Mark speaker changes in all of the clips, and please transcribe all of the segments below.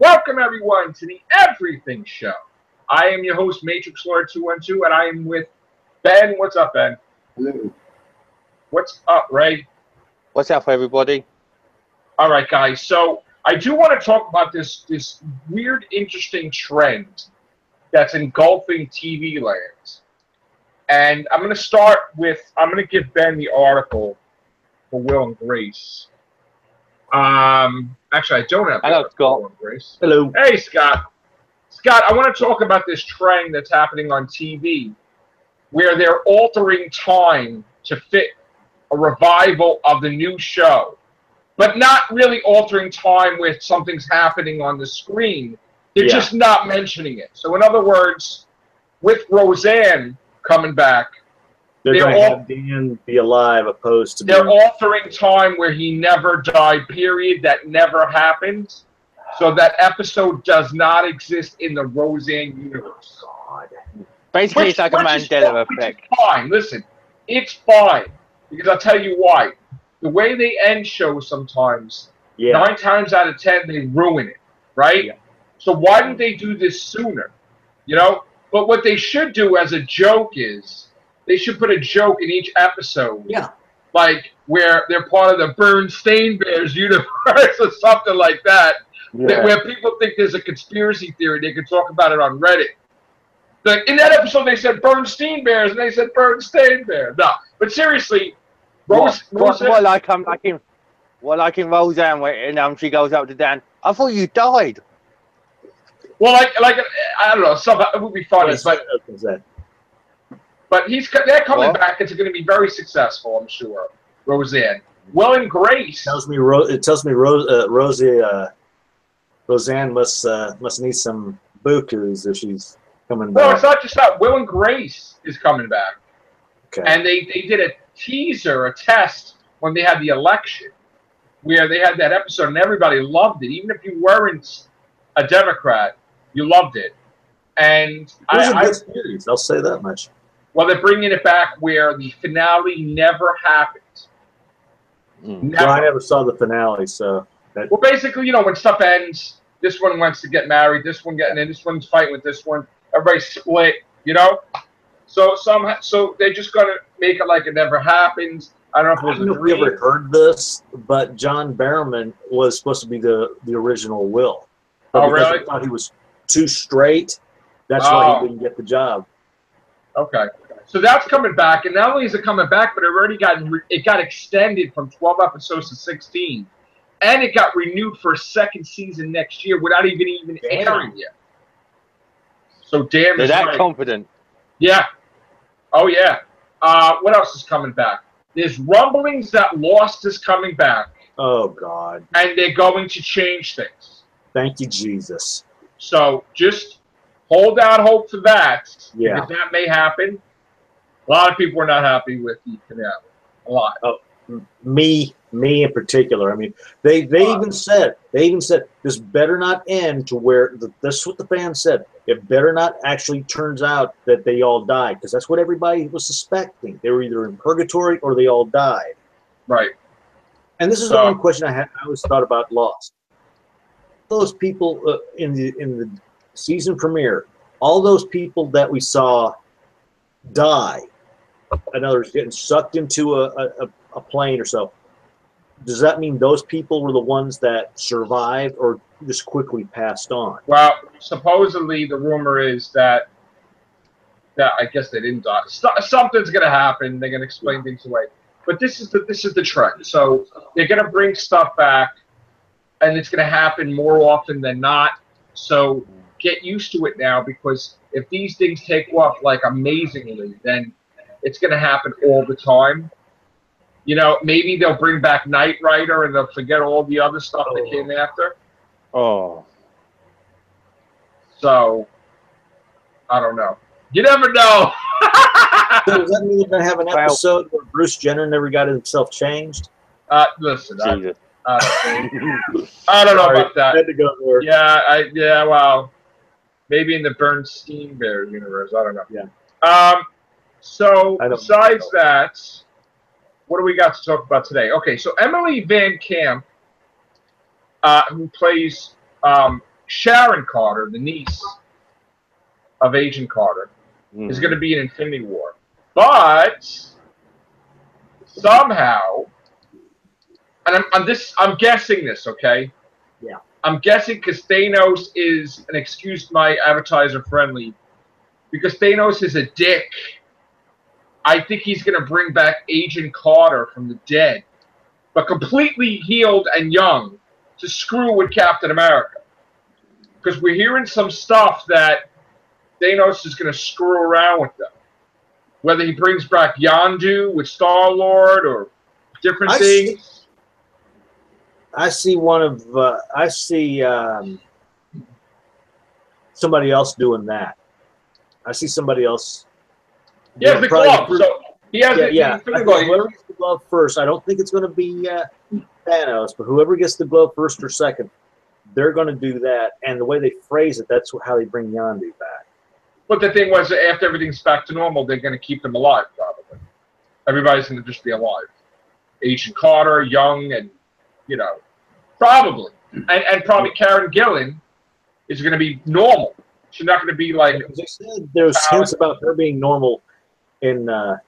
Speaker 1: Welcome everyone to the Everything Show. I am your host, Matrix Lord 212, and I am with Ben. What's up, Ben?
Speaker 2: Hello.
Speaker 1: What's up, Ray?
Speaker 3: What's up, everybody?
Speaker 1: All right, guys. So I do want to talk about this weird, interesting trend that's engulfing TV lands. And I'm going to start with, I'm going to give Ben the article for Will and Grace. Actually, I don't have the article for Will and Grace.
Speaker 2: Hello.
Speaker 1: Hey, Scott. Scott, I want to talk about this trend that's happening on TV where they're altering time to fit a revival of the new show, but not really altering time with something's happening on the screen. They're just not mentioning it. So, in other words, with Roseanne coming back,
Speaker 2: they're going to have Dan be alive opposed to
Speaker 1: they're altering time where he never died, period. That never happened. So that episode does not exist in the Roseanne universe.
Speaker 2: God.
Speaker 3: Basically, it's like a Mandela effect.
Speaker 1: It's fine. Listen, it's fine. Because I'll tell you why. The way they end shows sometimes, 9 times out of 10, they ruin it, right? Yeah. So why didn't they do this sooner? You know? But what they should do as a joke is, they should put a joke in each episode.
Speaker 2: Yeah.
Speaker 1: Like, where they're part of the Bernstein Bears universe or something like that. Yeah. Where people think there's a conspiracy theory, they can talk about it on Reddit. Like, in that episode, they said Bernstein Bears, and they said Bernstein Bears. No. But seriously,
Speaker 3: Roseanne, like in Roseanne, when she goes up to Dan, I thought you died.
Speaker 1: Well, like I don't know, it would be funny, but they're coming back. It's going to be very successful, I'm sure. Roseanne, Will and Grace
Speaker 2: tells me Roseanne must need some bukus if she's coming back.
Speaker 1: No, it's not just that. Will and Grace is coming back, and they did a teaser, a test when they had the election, where they had that episode and everybody loved it, even if you weren't a Democrat. You loved it, and
Speaker 2: it was a good series. I'll say that much.
Speaker 1: Well, they're bringing it back where the finale never happened.
Speaker 2: Well, I never saw the finale, so.
Speaker 1: Well, basically, when stuff ends, this one wants to get married, this one getting in, this one's fighting with this one. Everybody's split, So they're just gonna make it like it never happened. I don't know if it was.
Speaker 2: We ever heard this, but John Barrowman was supposed to be the original Will. But
Speaker 1: really?
Speaker 2: I thought he was too straight. That's why he didn't get the job.
Speaker 1: Okay, so that's coming back, and not only is it coming back, but it got extended from 12 episodes to 16, and it got renewed for a second season next year without even airing yet. So damn,
Speaker 3: they're that confident.
Speaker 1: Yeah. Oh yeah. What else is coming back? There's rumblings that Lost is coming back.
Speaker 2: Oh God.
Speaker 1: And they're going to change things.
Speaker 2: Thank you, Jesus.
Speaker 1: So just hold out hope for that.
Speaker 2: Yeah.
Speaker 1: Because that may happen. A lot of people are not happy with the finale. A lot.
Speaker 2: Oh, me in particular. I mean, they even said this better not end to where this is what the fans said. It better not actually turns out that they all died, because that's what everybody was suspecting. They were either in purgatory or they all died.
Speaker 1: Right.
Speaker 2: And this is the one question I always thought about Lost. Those people in the season premiere, all those people that we saw die, in other words, getting sucked into a plane or so. Does that mean those people were the ones that survived or just quickly passed on? Well,
Speaker 1: supposedly the rumor is that I guess they didn't die. Something's going to happen. They're going to explain things away. But this is the trend. So they're going to bring stuff back, and it's going to happen more often than not. So get used to it now, because if these things take off like amazingly, then it's going to happen all the time. Maybe they'll bring back Knight Rider and they'll forget all the other stuff that came after.
Speaker 3: Oh.
Speaker 1: So, I don't know. You never know.
Speaker 2: So does that mean you're going to have an episode where Bruce Jenner never got himself changed?
Speaker 1: Listen, I don't know about that.
Speaker 2: Had to go there.
Speaker 1: Yeah, well, maybe in the Bernstein Bears universe. I don't know.
Speaker 2: Yeah.
Speaker 1: So, besides that, what do we got to talk about today? Okay, so Emily Van Camp, who plays Sharon Carter, the niece of Agent Carter, is going to be in Infinity War. But somehow, and I'm guessing this, okay?
Speaker 2: Yeah.
Speaker 1: I'm guessing because Thanos is, and excuse my advertiser friendly, because Thanos is a dick. I think he's going to bring back Agent Carter from the dead, but completely healed and young, to screw with Captain America. Because we're hearing some stuff that Thanos is going to screw around with them. Whether he brings back Yondu with Star-Lord or different things.
Speaker 2: I see somebody else doing that. I see somebody else.
Speaker 1: He has the glove, so he has
Speaker 2: whoever gets the glove first, I don't think it's going to be Thanos, but whoever gets the glove first or second, they're going to do that. And the way they phrase it, that's how they bring Yondu back.
Speaker 1: But the thing was, after everything's back to normal, they're going to keep them alive, probably. Everybody's going to just be alive. Agent Carter, young, and, probably. And probably Karen Gillan is going to be normal. She's not going to be like...
Speaker 2: They said there's hints about her being normal in that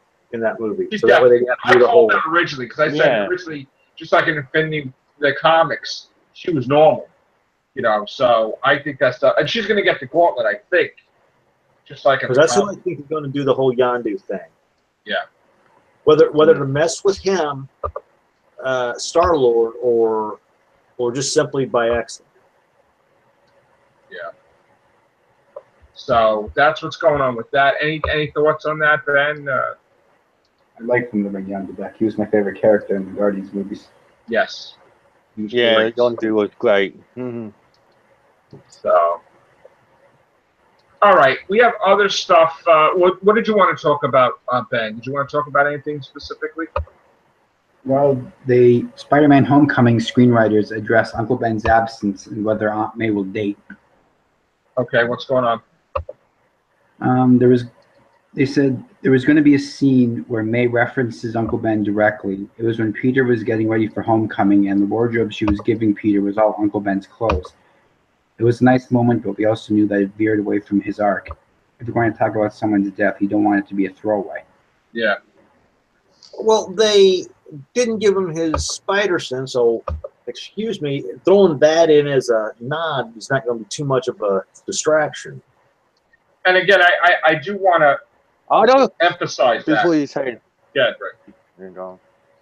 Speaker 2: movie. So that way they got to do the whole...
Speaker 1: I originally, because I said originally, just like in Infinity, the comics, she was normal. So I think that's... And she's going to get the gauntlet, I think. Just like
Speaker 2: because that's who I think is going to do the whole Yondu thing.
Speaker 1: Yeah.
Speaker 2: Whether to mess with him, Star-Lord, or just simply by accident.
Speaker 1: Yeah. So that's what's going on with that. Any thoughts on that, Ben?
Speaker 4: I'd like him to bring Yondu back. He was my favorite character in the Guardians movies.
Speaker 1: Yes.
Speaker 3: Yeah, Yondu was great. Mm-hmm.
Speaker 1: So. All right, we have other stuff. What did you want to talk about, Ben? Did you want to talk about anything specifically?
Speaker 4: Well, the Spider-Man Homecoming screenwriters address Uncle Ben's absence and whether Aunt May will date.
Speaker 1: Okay, what's going on?
Speaker 4: They said there was going to be a scene where May references Uncle Ben directly. It was when Peter was getting ready for Homecoming, and the wardrobe she was giving Peter was all Uncle Ben's clothes. It was a nice moment, but we also knew that it veered away from his arc. If we're going to talk about someone's death, you don't want it to be a throwaway.
Speaker 1: Yeah.
Speaker 2: Well, they didn't give him his spider sense, so, excuse me, throwing that in as a nod is not going to be too much of a distraction.
Speaker 1: And again, I do want to emphasize that.
Speaker 3: Before you say it.
Speaker 1: Yeah, right.
Speaker 3: There you go.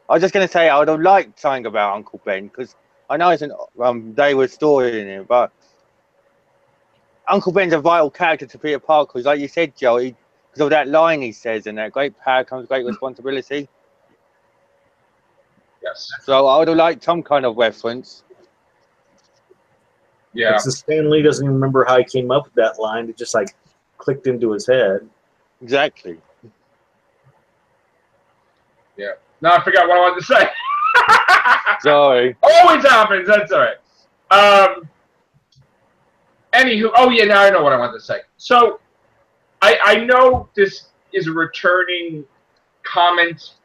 Speaker 3: I was just going to say I would have liked something about Uncle Ben, because I know it's a Dayward story in it, but Uncle Ben's a vital character to Peter Parker, because like you said, Joe, because of that line he says, and that great power comes great responsibility.
Speaker 1: Yes.
Speaker 3: So I would have liked some kind of reference.
Speaker 1: Yeah.
Speaker 2: So Stan Lee doesn't even remember how he came up with that line. It just like clicked into his head.
Speaker 3: Exactly.
Speaker 1: Yeah. No, I forgot what I wanted to say.
Speaker 3: Sorry.
Speaker 1: Always happens. That's all right. Anywho, oh yeah, now I know what I wanted to say. So, I know this is a returning comment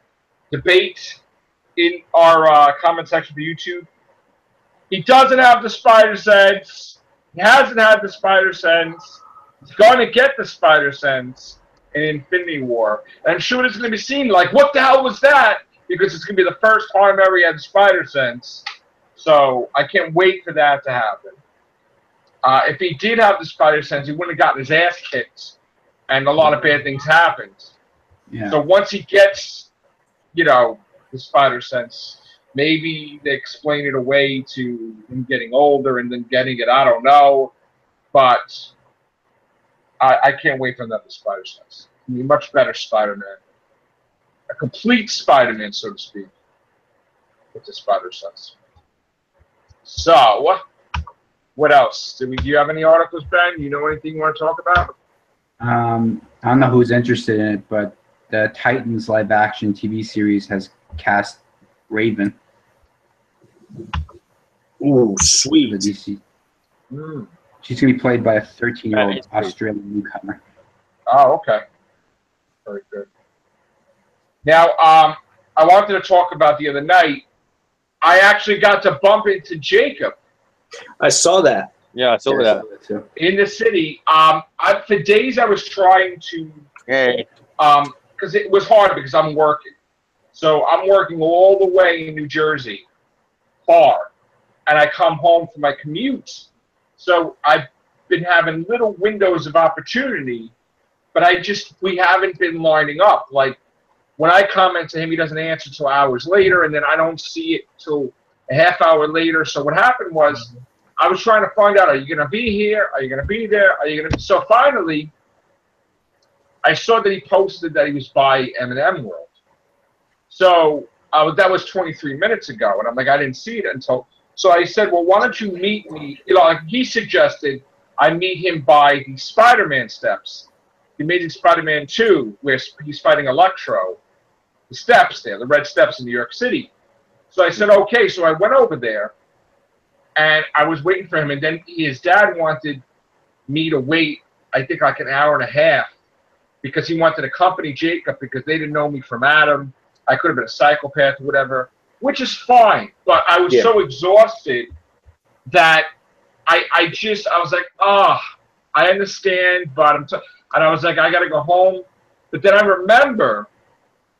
Speaker 1: debate in our comment section for YouTube. He doesn't have the spider sense. He hasn't had the spider sense. He's going to get the spider sense in Infinity War. And I'm sure it's going to be seen like, what the hell was that? Because it's going to be the first time ever he had the spider sense. So I can't wait for that to happen. If he did have the spider sense, he wouldn't have gotten his ass kicked, and a lot of bad things happened.
Speaker 4: Yeah.
Speaker 1: So once he gets, the spider sense, maybe they explain it away to him getting older and then getting it. I don't know, but I can't wait for him to have the spider sense. He'll be a much better Spider-Man, a complete Spider-Man, so to speak, with the spider sense. So. What else? Do you have any articles, Ben? You know anything you want to talk about?
Speaker 4: I don't know who's interested in it, but the Titans live-action TV series has cast Raven.
Speaker 2: Ooh, sweet.
Speaker 4: The DC. She's going to be played by a 13-year-old Australian newcomer.
Speaker 1: Oh, okay. Very good. Now, I wanted to talk about the other night. I actually got to bump into Jacob.
Speaker 2: I saw that.
Speaker 3: Yeah, I saw that.
Speaker 1: in the city. For days I was trying to,
Speaker 3: Yeah.
Speaker 1: because it was hard because I'm working. So I'm working all the way in New Jersey, far, and I come home for my commutes. So I've been having little windows of opportunity, but we haven't been lining up. Like when I comment to him, he doesn't answer till hours later, and then I don't see it till a half hour later. So what happened was I was trying to find out, are you going to be here? Are you going to be there? Are you going to? So finally, I saw that he posted that he was by M&M World. So that was 23 minutes ago, and I'm like, I didn't see it until. So I said, well, why don't you meet me? You know, like he suggested I meet him by the Spider-Man steps. The Amazing Spider-Man 2, where he's fighting Electro. The steps there, the red steps in New York City. So I said, okay. So I went over there, and I was waiting for him, and then his dad wanted me to wait, I think like an hour and a half, because he wanted to accompany Jacob because they didn't know me from Adam. I could have been a psychopath or whatever, which is fine. But I was so exhausted that I was like, I understand, but and I was like, I got to go home. But then I remember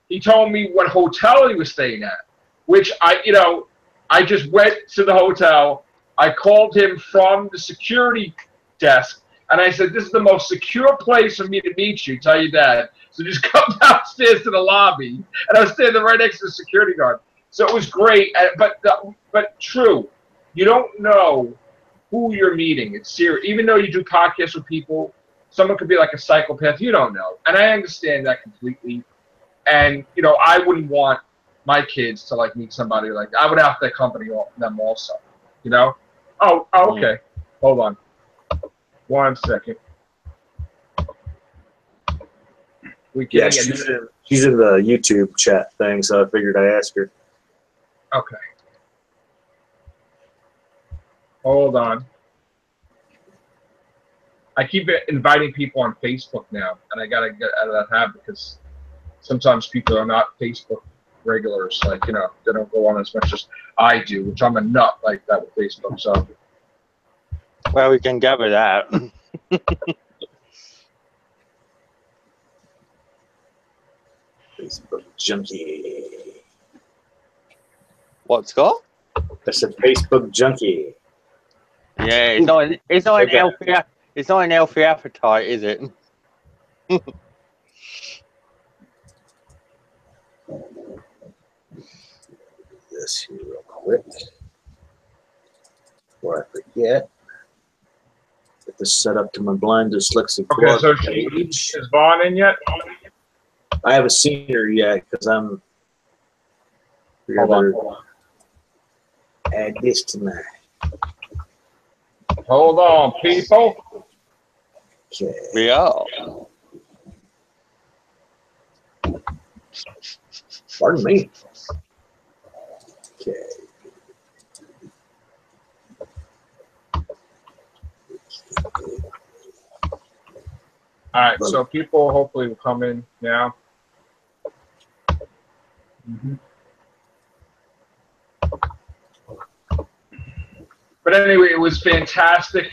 Speaker 1: he told me what hotel he was staying at, which I just went to the hotel. I called him from the security desk, and I said, this is the most secure place for me to meet you, tell your dad. So just come downstairs to the lobby. And I was standing right next to the security guard. So it was great. But true, you don't know who you're meeting. It's serious. Even though you do podcasts with people, someone could be like a psychopath. You don't know. And I understand that completely. And, I wouldn't want my kids to, like, meet somebody like that. I would have to accompany them also, Oh, okay. Hold on. 1 second.
Speaker 2: She's in the YouTube chat thing, so I figured I'd ask her.
Speaker 1: Okay. Hold on. I keep inviting people on Facebook now, and I gotta get out of that habit because sometimes people are not Facebook regulars. Like, they don't go on as much as I do, which I'm a nut like that with Facebook. So.
Speaker 3: Well, we can gather that.
Speaker 2: Facebook junkie.
Speaker 3: What, Scott?
Speaker 2: That's a Facebook junkie.
Speaker 3: Yeah, it's not an healthy appetite, is it?
Speaker 2: This here real quick before I forget. Get this set up to my blind dyslexic.
Speaker 1: Okay, so is Vaughn in yet?
Speaker 2: I haven't seen her yet because I'm.
Speaker 1: Hold on.
Speaker 2: Add this to my.
Speaker 1: Hold on, people.
Speaker 2: Okay.
Speaker 3: Yeah.
Speaker 2: Pardon me. Okay.
Speaker 1: All right, so people hopefully will come in now. But anyway, it was fantastic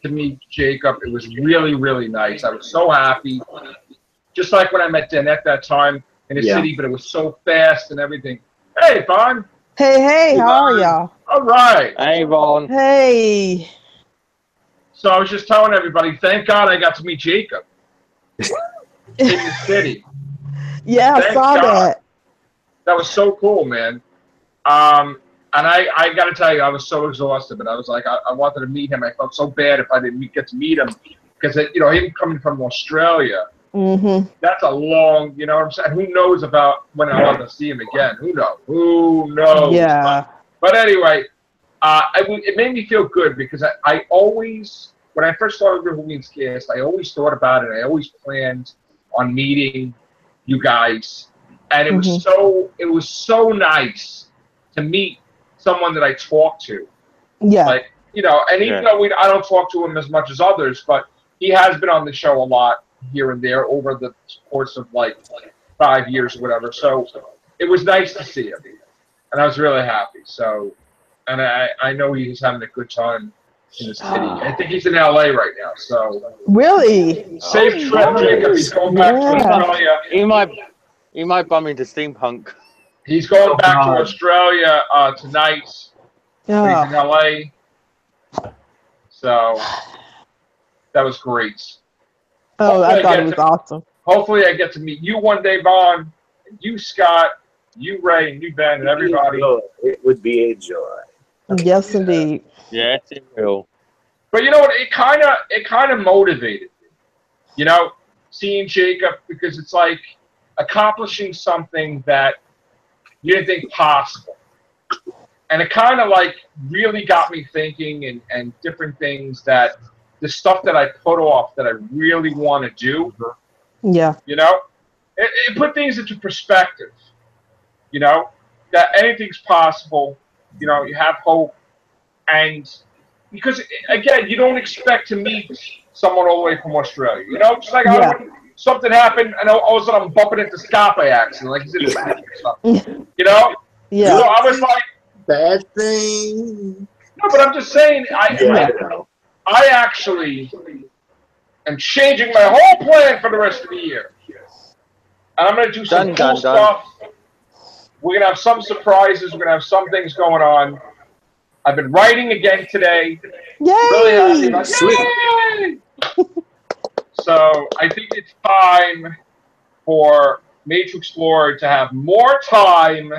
Speaker 1: to meet Jacob. It was really, really nice. I was so happy. Just like when I met Danette that time in the city, but it was so fast and everything. Hey, Vaughn.
Speaker 5: Hey, how are y'all?
Speaker 1: All right.
Speaker 3: Hey, Vaughn.
Speaker 5: Hey.
Speaker 1: So I was just telling everybody, thank God I got to meet Jacob in the city.
Speaker 5: Yeah, I saw that.
Speaker 1: That was so cool, man. And I got to tell you, I was so exhausted, but I was like, I wanted to meet him. I felt so bad if I didn't get to meet him because, him coming from Australia, that's a long, you know what I'm saying? Who knows about when I'll ever see him again? Who knows? Who knows?
Speaker 5: Yeah.
Speaker 1: But anyway, it made me feel good because I always, when I first started the Who Means Cast, I always thought about it. I always planned on meeting you guys. And it was so nice to meet someone that I talk to.
Speaker 5: Yeah.
Speaker 1: Like, and even though I don't talk to him as much as others, but he has been on the show a lot here and there over the course of like 5 years or whatever. So it was nice to see him. And I was really happy. So, and I know he's having a good time in the city. I think he's in LA right now. So
Speaker 5: Really?
Speaker 1: safe trip, Jacob. He's going back to
Speaker 5: Yeah.
Speaker 1: Australia.
Speaker 3: He might bump into steampunk.
Speaker 1: He's going back to Australia tonight. He's in LA. So that was great.
Speaker 5: Oh, I thought it was awesome.
Speaker 1: Hopefully I get to meet you one day, Vaughn. And you, Scott. You, Ray. And you, Ben. And everybody.
Speaker 2: It would be a joy.
Speaker 5: Yes, indeed.
Speaker 3: Yes, it will.
Speaker 1: But you know what? It kind of motivated me. You know, seeing Jacob, because it's like accomplishing something that you didn't think possible. And it kind of like really got me thinking and different things that the stuff that I put off that I really want to do.
Speaker 5: Yeah.
Speaker 1: You know, it put things into perspective. You know, that anything's possible. You know, you have hope. And because, again, you don't expect to meet someone all the way from Australia. You know, just like something happened, and all of a sudden I'm bumping into Scott by accident, like he's in the movie or something. You know?
Speaker 5: Yeah.
Speaker 1: So I was like,
Speaker 2: bad thing.
Speaker 1: No, but I'm just saying, I actually am changing my whole plan for the rest of the year. And I'm going to do some cool stuff. We're going to have some surprises. We're going to have some things going on. I've been writing again today.
Speaker 5: Yay!
Speaker 1: Really happy. Yay! So I think it's time for Matrix Explorer to have more time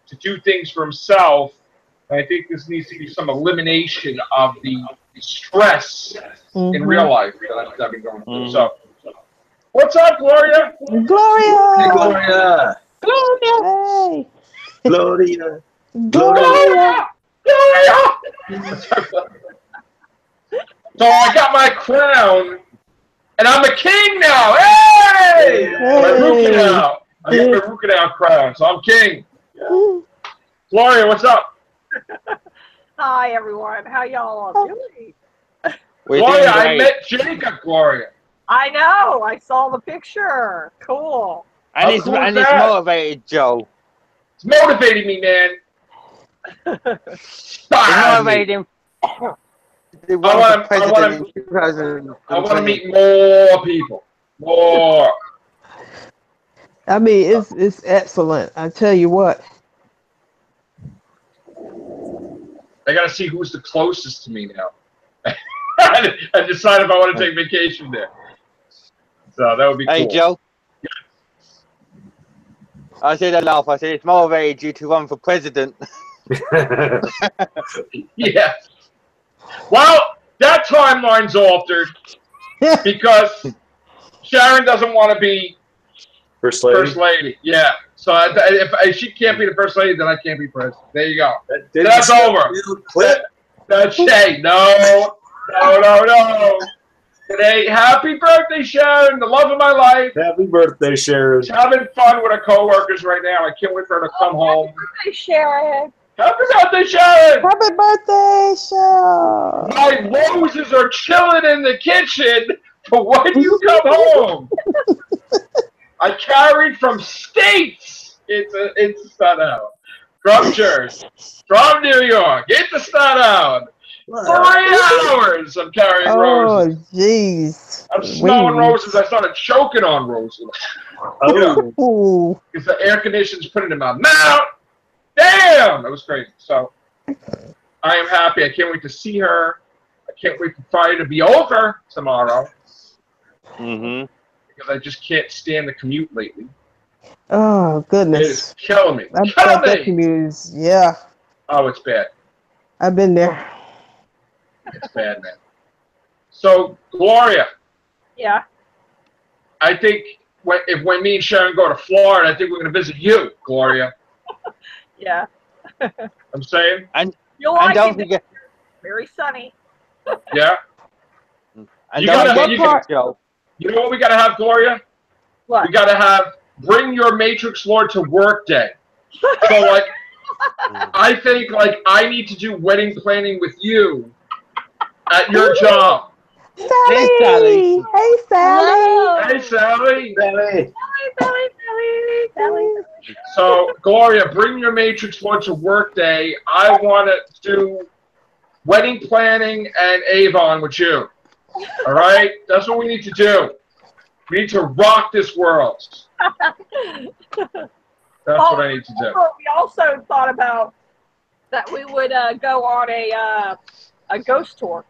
Speaker 1: to do things for himself. And I think this needs to be some elimination of the stress in real life that I've been going through. So, what's up, Gloria?
Speaker 5: Gloria!
Speaker 2: Hey, Gloria!
Speaker 5: Gloria! Hey!
Speaker 2: Gloria!
Speaker 5: Gloria!
Speaker 1: Gloria! So I got my crown, and I'm a king now. Hey! My Ruka now. I got my Ruka now crown, so I'm king. Gloria, what's up?
Speaker 6: Hi, everyone. How y'all are doing?
Speaker 1: Gloria, I met Jacob, Gloria.
Speaker 6: I know. I saw the picture. Cool.
Speaker 3: And it's motivated Joe.
Speaker 1: It's motivating me, man.
Speaker 3: It's motivated him. I
Speaker 1: want to meet more people. More.
Speaker 5: I mean, it's excellent. I tell you what.
Speaker 1: I got to see who's the closest to me now. I decide if I want to take vacation there. So that would be cool.
Speaker 3: Hey, Joe. I said I laugh. I said it's motivated you to run for president.
Speaker 1: Yeah. Well, that timeline's altered because Sharon doesn't want to be
Speaker 2: First lady.
Speaker 1: Yeah. So if she can't be the first lady, then I can't be president. There you go. That's over. That's Shay. No. Today, happy birthday, Sharon, the love of my life.
Speaker 2: Happy birthday, Sharon.
Speaker 1: She's having fun with her coworkers right now. I can't wait for her to come home.
Speaker 6: Happy birthday, Sharon.
Speaker 1: Happy birthday, Sharon.
Speaker 5: Happy birthday, Sharon.
Speaker 1: My roses are chilling in the kitchen for when you come home. I carried from States. It's Staten Island. From Jersey. From New York. It's a Staten Island. 3 hours I'm carrying roses.
Speaker 5: Oh, jeez.
Speaker 1: I'm smelling roses. I started choking on roses.
Speaker 5: Oh.
Speaker 1: Because the air conditioning's putting in my mouth. Damn! It was crazy. So, I am happy. I can't wait to see her. I can't wait for Friday to be over tomorrow. Because I just can't stand the commute lately.
Speaker 5: Oh, goodness.
Speaker 1: It is killing me.
Speaker 5: That commute is, yeah.
Speaker 1: Oh, it's bad.
Speaker 5: I've been there.
Speaker 1: It's bad, man. So, Gloria.
Speaker 6: Yeah.
Speaker 1: I think when me and Sharon go to Florida, I think we're going to visit you, Gloria.
Speaker 6: Yeah.
Speaker 1: I'm saying?
Speaker 3: And
Speaker 6: don't forget. Very sunny.
Speaker 1: Yeah.
Speaker 3: And
Speaker 1: you know what we got to have, Gloria?
Speaker 6: What?
Speaker 1: We got to have bring your Matrix Lord to work day. So, like, I think, like, I need to do wedding planning with you at your job.
Speaker 5: Sally! Hey, Sally!
Speaker 1: Hey, Sally!
Speaker 2: Sally!
Speaker 6: Sally.
Speaker 1: So, Gloria, bring your Matrix Lord to work day. I want to do wedding planning and Avon with you. All right? That's what we need to do. We need to rock this world. That's what I need to do.
Speaker 6: We also thought about that we would go on a ghost tour.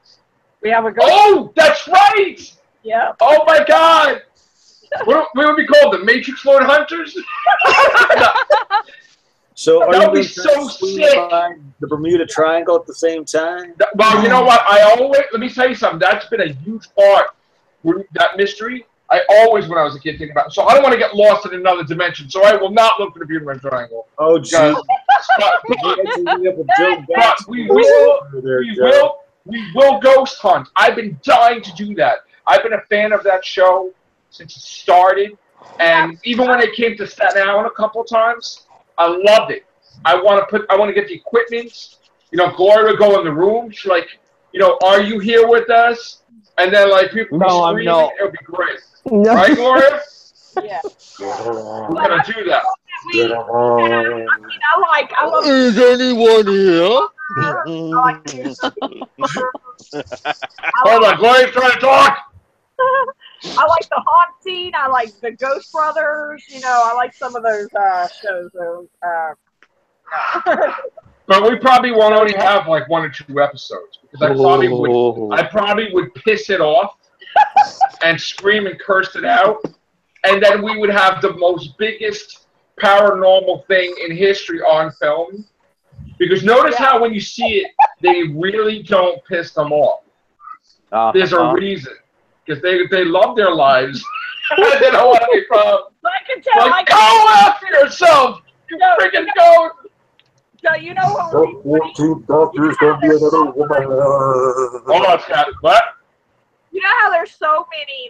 Speaker 6: We have a ghost.
Speaker 1: Oh, that's right!
Speaker 6: Yeah.
Speaker 1: Oh my God! What would be called? The Matrix Lord Hunters?
Speaker 2: So are
Speaker 1: That
Speaker 2: you
Speaker 1: would be
Speaker 2: going to
Speaker 1: so
Speaker 2: swing
Speaker 1: sick.
Speaker 2: by the Bermuda Triangle at the same time?
Speaker 1: Well, you know what? Let me tell you something. That's been a huge part. That mystery. I always, when I was a kid, think about it. So I don't want to get lost in another dimension. So I will not look for the Bermuda Triangle.
Speaker 2: Oh, gee.
Speaker 1: But we will ghost hunt. I've been dying to do that. I've been a fan of that show since it started, and even when it came to Staten Island a couple of times, I loved it. I want to get the equipment. You know, Gloria would go in the room. She's like, you know, are you here with us? And then like people be screaming. It would be great.
Speaker 5: No.
Speaker 1: Right, Gloria?
Speaker 6: Yeah.
Speaker 1: We're gonna do that.
Speaker 6: I love.
Speaker 3: Is anyone here?
Speaker 1: Hold on, Gloria's trying to talk.
Speaker 6: I like the Haunting. I like the Ghost Brothers. You know, I like some of those shows.
Speaker 1: But we probably won't only have like 1 or 2 episodes because I probably would piss it off and scream and curse it out, and then we would have the most biggest paranormal thing in history on film. Because notice how when you see it, they really don't piss them off. There's a reason. Because they love their lives. They don't want to be from.
Speaker 6: I can tell.
Speaker 1: Like, go after yourself! You freaking go!
Speaker 6: So you know what?
Speaker 2: Doctors gonna be another woman.
Speaker 1: Hold on, Scott. What?
Speaker 6: You know how there's so many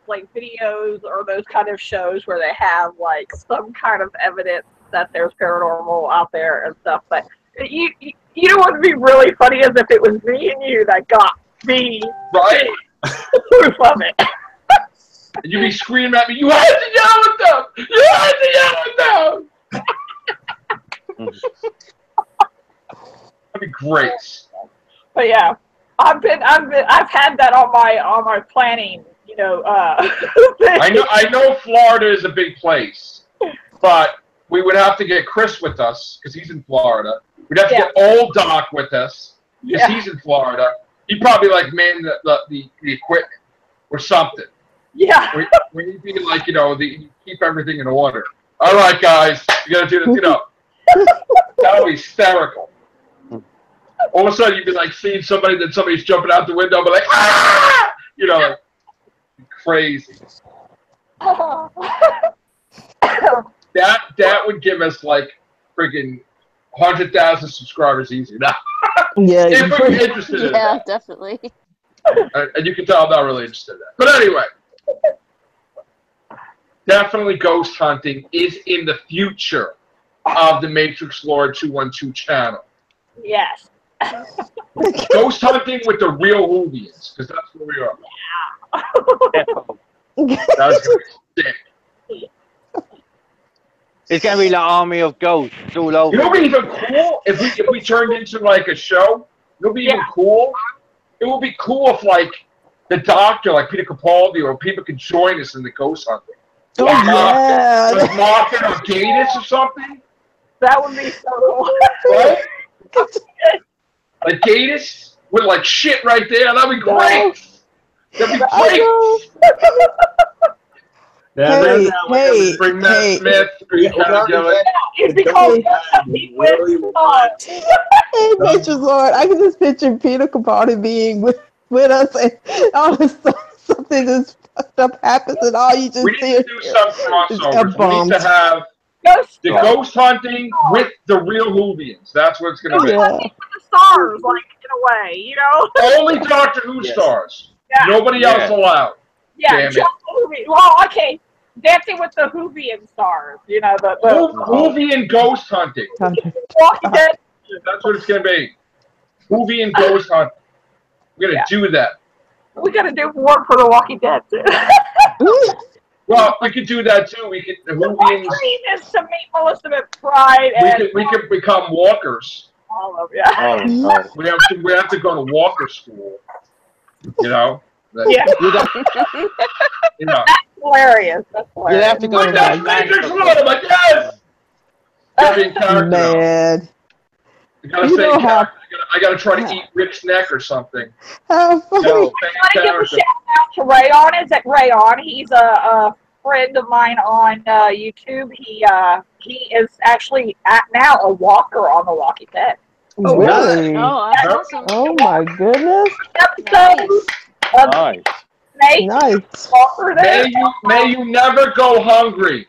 Speaker 6: like videos or those kind of shows where they have like some kind of evidence that there's paranormal out there and stuff, but you know what would be really funny is if it was me and you that got the
Speaker 1: right
Speaker 6: proof of it.
Speaker 1: And you'd be screaming at me, you had to yell at them! You had to yell at them! That'd be great.
Speaker 6: But yeah, I've had that on my planning, you know.
Speaker 1: I know Florida is a big place, but we would have to get Chris with us because he's in Florida. We'd have to get Old Doc with us because he's in Florida. He'd probably like man the equipment or something.
Speaker 6: Yeah.
Speaker 1: We need to be like, you know, keep everything in order. All right, guys, you gotta do this, you know. That would be hysterical. All of a sudden, you'd be like seeing somebody, then somebody's jumping out the window, but like, ah! You know, like, crazy. That would give us like freaking 100,000 subscribers easy now.
Speaker 5: Yeah,
Speaker 1: if we're interested in that.
Speaker 7: Definitely.
Speaker 1: And you can tell I'm not really interested in that. But anyway, definitely ghost hunting is in the future of the Matrix Lord 212 channel.
Speaker 6: Yes.
Speaker 1: Ghost hunting with the real Hoovians, because that's where we are.
Speaker 6: Yeah.
Speaker 1: That's going to be sick.
Speaker 3: It's going to be like Army of Ghosts all over.
Speaker 1: You know what would be even cool? If we turned into like a show, it would be even cool. It would be cool if like the doctor, like Peter Capaldi, or people could join us in the ghost hunting.
Speaker 5: Oh, yeah.
Speaker 1: Like Martin or Gatus or something.
Speaker 6: That would be so cool.
Speaker 1: Right? Like Gatus with like shit right there. That'd be great. That'd be great. Bring Matt Smith.
Speaker 6: It's because
Speaker 5: Hey, Matrix Lord, I can just picture Peter Capaldi being with us, and all of a sudden something just fucked up happens, and all you just
Speaker 1: we
Speaker 5: see
Speaker 1: need to do some crossovers. We need to have the ghost hunting with the real Hoovians. That's what it's going to be.
Speaker 6: With the stars, like, in a way, you know?
Speaker 1: Only Doctor Who stars. Yeah. Nobody else allowed.
Speaker 6: Yeah, well, okay. Dancing with the Hoovian stars, you know, the
Speaker 1: Hoovian ghost hunting.
Speaker 6: Walking Dead.
Speaker 1: That's what it's going to be. Hoovian ghost hunting. We're going to do that.
Speaker 6: We got to do work for the Walking Dead, too.
Speaker 1: Well, we could do that, too. We could, the
Speaker 6: My dream is to meet Melissa McBride.
Speaker 1: We could become walkers.
Speaker 6: All of yeah.
Speaker 3: Oh no.
Speaker 1: We have to go to Walker School. You know.
Speaker 6: Yeah.
Speaker 1: You know.
Speaker 6: That's hilarious. That's hilarious.
Speaker 3: You'd have to go
Speaker 1: Like,
Speaker 3: to
Speaker 1: that's
Speaker 3: that
Speaker 1: Matrix One. I'm like, yes. Gotta be in character.
Speaker 5: Man,
Speaker 1: You gotta
Speaker 5: You
Speaker 1: say,
Speaker 5: know how-
Speaker 1: I gotta try to eat Rick's neck or something.
Speaker 5: how funny.
Speaker 1: No,
Speaker 6: I want to give a shout out to Rayon. Is it Rayon? He's a friend of mine on YouTube. He is actually now a walker on The Walking Dead.
Speaker 2: Oh,
Speaker 5: Really?
Speaker 7: Oh, that's awesome.
Speaker 5: Oh my goodness.
Speaker 6: Episode of
Speaker 3: Nice.
Speaker 6: Snake
Speaker 5: Nice.
Speaker 6: Walker there.
Speaker 1: May you never go hungry.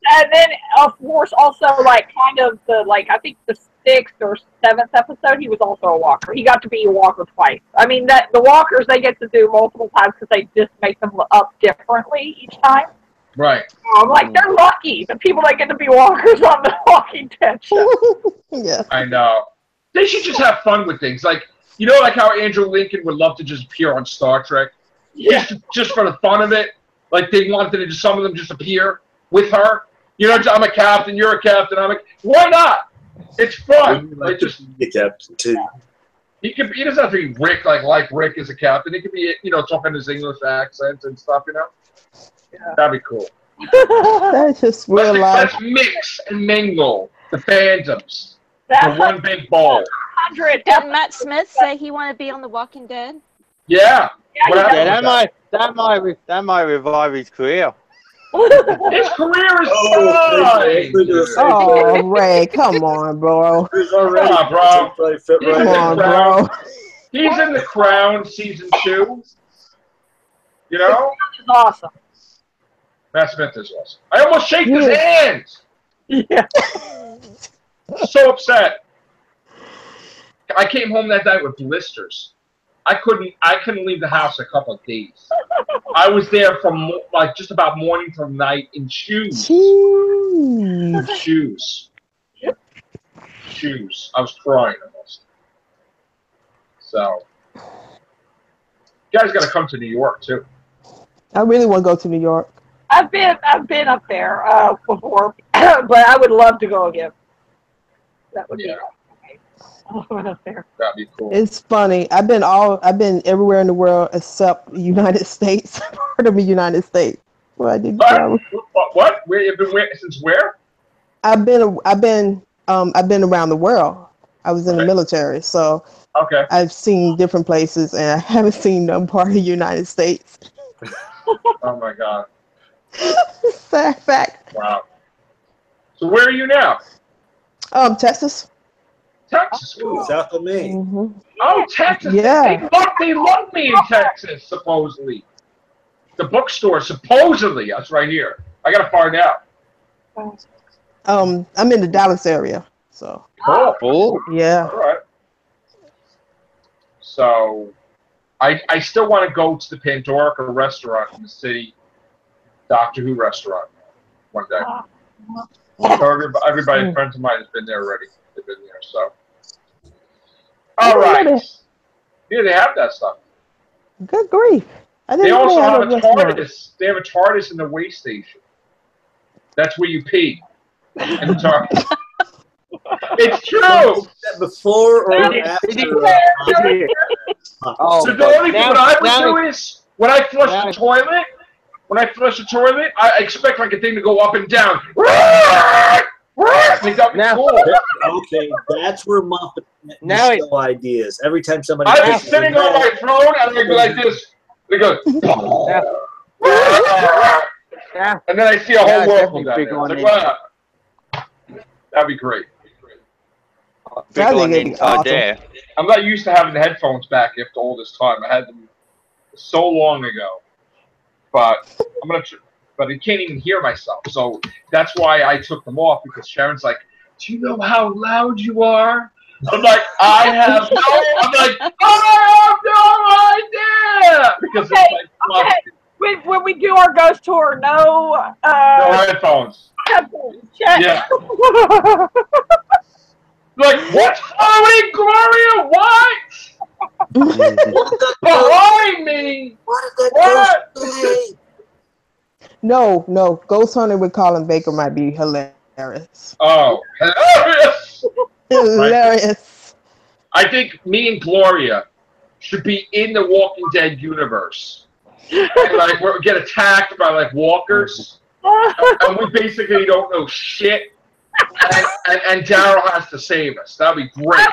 Speaker 6: And then, of course, also, like, kind of I think the 6th or 7th episode, he was also a walker. He got to be a walker twice. I mean, the walkers, they get to do multiple times because they just make them up differently each time.
Speaker 1: Right.
Speaker 6: I'm like, they're lucky, the people that get to be walkers on The Walking Dead show.
Speaker 5: Yeah.
Speaker 1: I know. They should just have fun with things. Like, you know, like how Andrew Lincoln would love to just appear on Star Trek?
Speaker 6: Yeah.
Speaker 1: Just for the fun of it. Like, they wanted to just, some of them just appear with her. You know, I'm a captain, you're a captain, why not? It's fun. Like, just
Speaker 2: the captain too.
Speaker 1: he doesn't have to be Rick like Rick is a captain. He could be, you know, talking his English accents and stuff, you know?
Speaker 6: Yeah.
Speaker 1: That'd be cool.
Speaker 5: That's just real life.
Speaker 1: Let's mix and mingle the fandoms.
Speaker 6: That's
Speaker 1: The one big ball.
Speaker 6: 100
Speaker 7: Did Matt Smith say he wanted to be on The Walking Dead?
Speaker 1: Yeah.
Speaker 6: Yeah,
Speaker 1: What
Speaker 6: he
Speaker 1: happened
Speaker 3: Yeah, that might revive his career.
Speaker 1: His career is fine.
Speaker 5: Oh, Ray, come on, bro.
Speaker 2: He's already,
Speaker 1: Come on, bro.
Speaker 2: probably fit
Speaker 1: He's
Speaker 2: right
Speaker 5: Come
Speaker 1: in
Speaker 5: on,
Speaker 1: the
Speaker 2: in.
Speaker 1: Crown.
Speaker 5: bro.
Speaker 1: He's in The Crown season 2. You know?
Speaker 6: It's awesome.
Speaker 1: Matt Smith is awesome. I almost shake his
Speaker 5: Yeah.
Speaker 1: hands.
Speaker 6: Yeah.
Speaker 1: So upset. I came home that night with blisters. I couldn't leave the house a couple of days. I was there from like just about morning till night in shoes.
Speaker 5: Jeez.
Speaker 1: Shoes. I was crying almost. So, you guys got to come to New York too.
Speaker 5: I really want to go to New York.
Speaker 6: I've been up there before, but I would love to go again. That would be awesome. I went up there.
Speaker 1: That'd be cool.
Speaker 5: It's funny. I've been everywhere in the world except the United States. Part of the United States. Well, I did travel.
Speaker 1: What? Where you've been? Since where?
Speaker 5: I've been around the world. I was in the military, so
Speaker 1: Okay.
Speaker 5: I've seen different places, and I haven't seen none part of the United States.
Speaker 1: Oh my God.
Speaker 5: Fact.
Speaker 1: Wow. So where are you now?
Speaker 5: Texas.
Speaker 1: Texas.
Speaker 2: Ooh, south of me.
Speaker 5: Hmm.
Speaker 1: Oh, Texas.
Speaker 5: Yeah.
Speaker 1: They love me in Texas, supposedly. The bookstore, supposedly. That's right here. I got to find out.
Speaker 5: I'm in the Dallas area, so
Speaker 3: Oh,
Speaker 5: yeah.
Speaker 1: All right. So, I still want to go to the Pandorica restaurant in the city, Doctor Who restaurant, one day. So everybody, friends of mine, has been there already. They've been there, so. All right. Yeah, they have that stuff.
Speaker 5: Good grief! I didn't
Speaker 1: They
Speaker 5: know
Speaker 1: also
Speaker 5: they had
Speaker 1: have
Speaker 5: a
Speaker 1: a
Speaker 5: restaurant.
Speaker 1: TARDIS. They have a TARDIS in the way station. That's where you pee. In the TARDIS. It's true.
Speaker 2: Before or after?
Speaker 3: oh
Speaker 1: So the only thing what I would do
Speaker 3: now,
Speaker 1: is when I flush
Speaker 3: now-
Speaker 1: the toilet, I expect like a thing to go up and down. I think that'd be
Speaker 3: Now-
Speaker 1: cool.
Speaker 2: Okay, that's where Muffet
Speaker 3: Now it-
Speaker 2: no ideas. Every time somebody
Speaker 1: I'd be
Speaker 2: pisses
Speaker 1: sitting
Speaker 2: in
Speaker 1: on my
Speaker 2: bed,
Speaker 1: throne and I'd be like this. They go,
Speaker 3: now,
Speaker 1: and then I see a
Speaker 3: Yeah,
Speaker 1: whole world
Speaker 3: definitely
Speaker 1: from down
Speaker 3: big
Speaker 1: there.
Speaker 3: on
Speaker 1: It's like,
Speaker 3: it.
Speaker 1: wow. That'd be great.
Speaker 3: big
Speaker 5: That
Speaker 3: on
Speaker 5: thing
Speaker 3: the
Speaker 5: is
Speaker 3: inside
Speaker 5: awesome.
Speaker 3: there.
Speaker 1: I'm not used to having the headphones back after all this time. I had them so long ago, but but I can't even hear myself. So that's why I took them off, because Sharon's like, "Do you know how loud you are?" I'm like, I have no idea, because it's like
Speaker 6: Okay. When we do our ghost tour, no
Speaker 1: no headphones.
Speaker 6: headphones. Check.
Speaker 1: Yeah. Like, what's floating, Gloria? What? Behind me?
Speaker 2: what did that
Speaker 1: What?
Speaker 2: ghost say?
Speaker 5: No, Ghost Hunter with Colin Baker might be hilarious. hilarious.
Speaker 1: Oh, hilarious!
Speaker 5: Hilarious.
Speaker 1: I think me and Gloria should be in the Walking Dead universe. And like we get attacked by like walkers, and we basically don't know shit. And Daryl has to save us. That'd be great.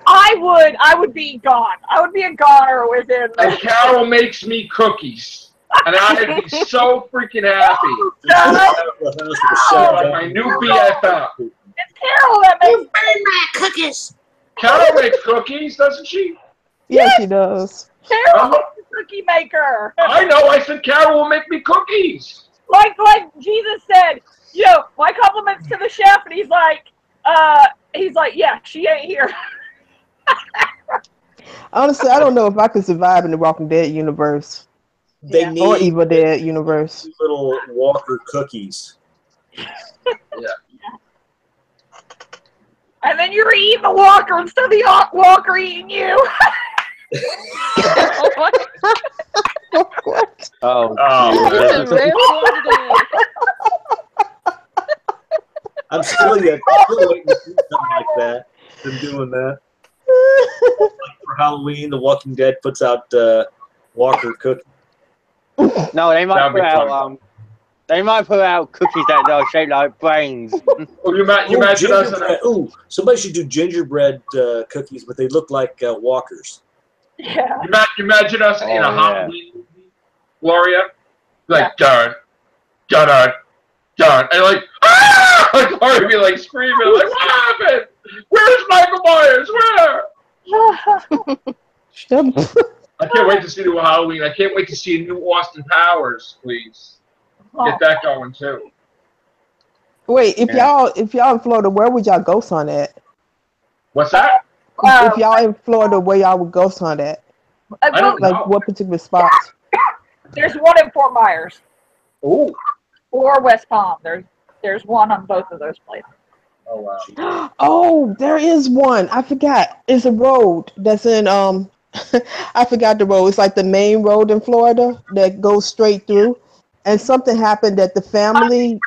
Speaker 6: I would be gone. I would be a goner within.
Speaker 1: And Carol makes me cookies, and I'd be so freaking happy. Like my new BFF.
Speaker 6: It's Carol that makes
Speaker 8: cookies.
Speaker 1: Carol makes cookies, doesn't she?
Speaker 5: Yes, she does.
Speaker 6: Carol is the cookie maker.
Speaker 1: I know. I said Carol will make me cookies.
Speaker 6: Like Jesus said, my compliments to the chef, and he's like, yeah, she ain't here.
Speaker 5: Honestly, I don't know if I could survive in the Walking Dead universe
Speaker 2: They
Speaker 6: Yeah.
Speaker 2: need
Speaker 5: or Evil Dead universe.
Speaker 2: little Walker cookies.
Speaker 1: Yeah.
Speaker 6: And then you're eating the walker instead of the walker eating you.
Speaker 5: What?
Speaker 3: Oh,
Speaker 1: Oh, man.
Speaker 2: I'm still waiting to see something like that. Them doing that. Like for Halloween, The Walking Dead puts out Walker cookies.
Speaker 3: no, they might
Speaker 1: That'd be
Speaker 3: put out
Speaker 1: fun.
Speaker 3: they might put out cookies that are shaped like brains.
Speaker 1: Oh, you imagine us in a,
Speaker 2: Ooh, somebody should do gingerbread cookies, but they look like Walkers.
Speaker 6: Yeah.
Speaker 1: you imagine us in a
Speaker 3: Oh, yeah.
Speaker 1: Halloween movie, Gloria, like dun, and like ah! Like Gloria would be like screaming, like what happened? Where's Michael Myers? Where? I can't wait to see the Halloween. I can't wait to see a new Austin Powers, please. Get that going too.
Speaker 5: Wait, if y'all in Florida, where would y'all ghost hunt at?
Speaker 1: What's that?
Speaker 5: If y'all in Florida, where y'all would ghost hunt at?
Speaker 1: I don't know.
Speaker 5: Like what particular spots?
Speaker 6: There's one in Fort Myers
Speaker 1: Ooh.
Speaker 6: or West Palm. There's one on both of those places.
Speaker 1: Oh wow.
Speaker 5: Oh, there is one. I forgot. It's a road that's in I forgot the road. It's like the main road in Florida that goes straight through. And something happened that the family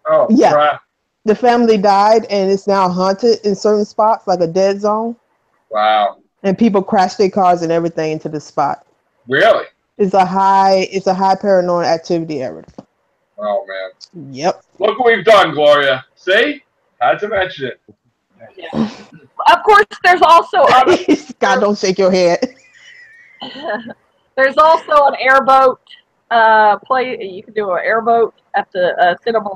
Speaker 1: Oh
Speaker 5: Yeah.
Speaker 1: crap.
Speaker 5: the family died and it's now haunted in certain spots, like a dead zone.
Speaker 1: Wow.
Speaker 5: And people crash their cars and everything into the spot.
Speaker 1: Really?
Speaker 5: It's a high paranormal activity area.
Speaker 1: Oh man.
Speaker 5: Yep.
Speaker 1: Look what we've done, Gloria. See? Had to mention it.
Speaker 6: Yeah. Of course, there's also other.
Speaker 5: God, don't shake your head.
Speaker 6: There's also an airboat play. You can do an airboat at the Cinnamon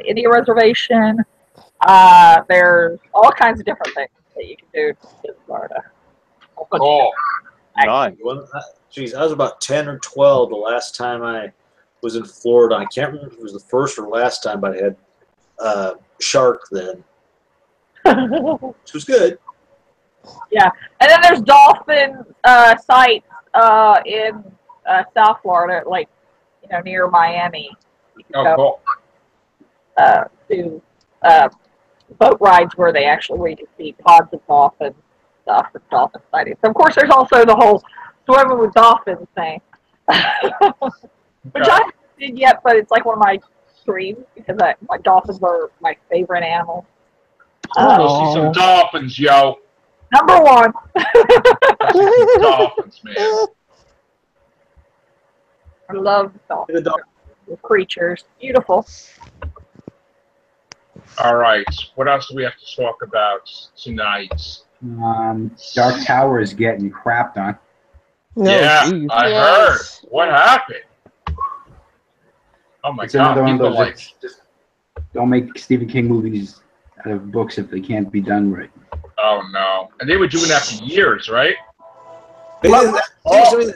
Speaker 6: Indian Reservation. There's all kinds of different things that you can do in Florida.
Speaker 1: Cool.
Speaker 3: Nice.
Speaker 2: Geez, I was about 10 or 12 the last time I was in Florida. I can't remember if it was the first or last time, but I had shark then. Which was good.
Speaker 6: Yeah, and then there's dolphin sites in South Florida, like near Miami. You can
Speaker 1: Oh,
Speaker 6: go,
Speaker 1: cool.
Speaker 6: to boat rides where you can see pods of dolphins, stuff, and dolphin sightings. Of course, there's also the whole swimming with dolphins thing, which I haven't did yet, but it's like one of my dreams because my dolphins are my favorite animal.
Speaker 1: Go see some dolphins, yo.
Speaker 6: Number one.
Speaker 1: Dolphins, man.
Speaker 6: I love dolphins. The creatures. Beautiful.
Speaker 1: All right. What else do we have to talk about tonight?
Speaker 4: Dark Tower is getting crapped on.
Speaker 5: No,
Speaker 1: yeah,
Speaker 5: geez.
Speaker 1: I
Speaker 7: Yes.
Speaker 1: heard. What happened? Oh my
Speaker 4: It's
Speaker 1: God!
Speaker 4: another one of
Speaker 1: People
Speaker 4: those.
Speaker 1: like.
Speaker 4: Just don't make Stephen King movies out of books if they can't be done right.
Speaker 1: Oh no! And they were doing that for years, right?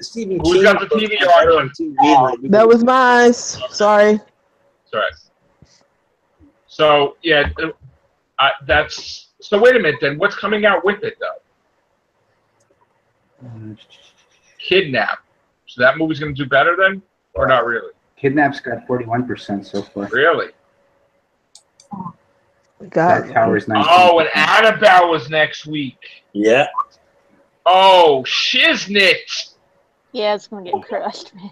Speaker 2: Stephen
Speaker 1: Who's
Speaker 2: King
Speaker 1: got the TV on?
Speaker 2: TV.
Speaker 5: That was mine. Sorry.
Speaker 1: Sorry. So yeah, that's. So wait a minute. Then what's coming out with it though? Kidnap. So that movie's going to do better then, or not really?
Speaker 4: Kidnap's got 41% so far.
Speaker 1: Really?
Speaker 4: Dark
Speaker 5: God.
Speaker 4: Tower is 19%.
Speaker 1: Oh, and Annabelle was next week.
Speaker 2: Yeah.
Speaker 1: Oh, shiznit!
Speaker 7: Yeah, it's gonna get crushed, man.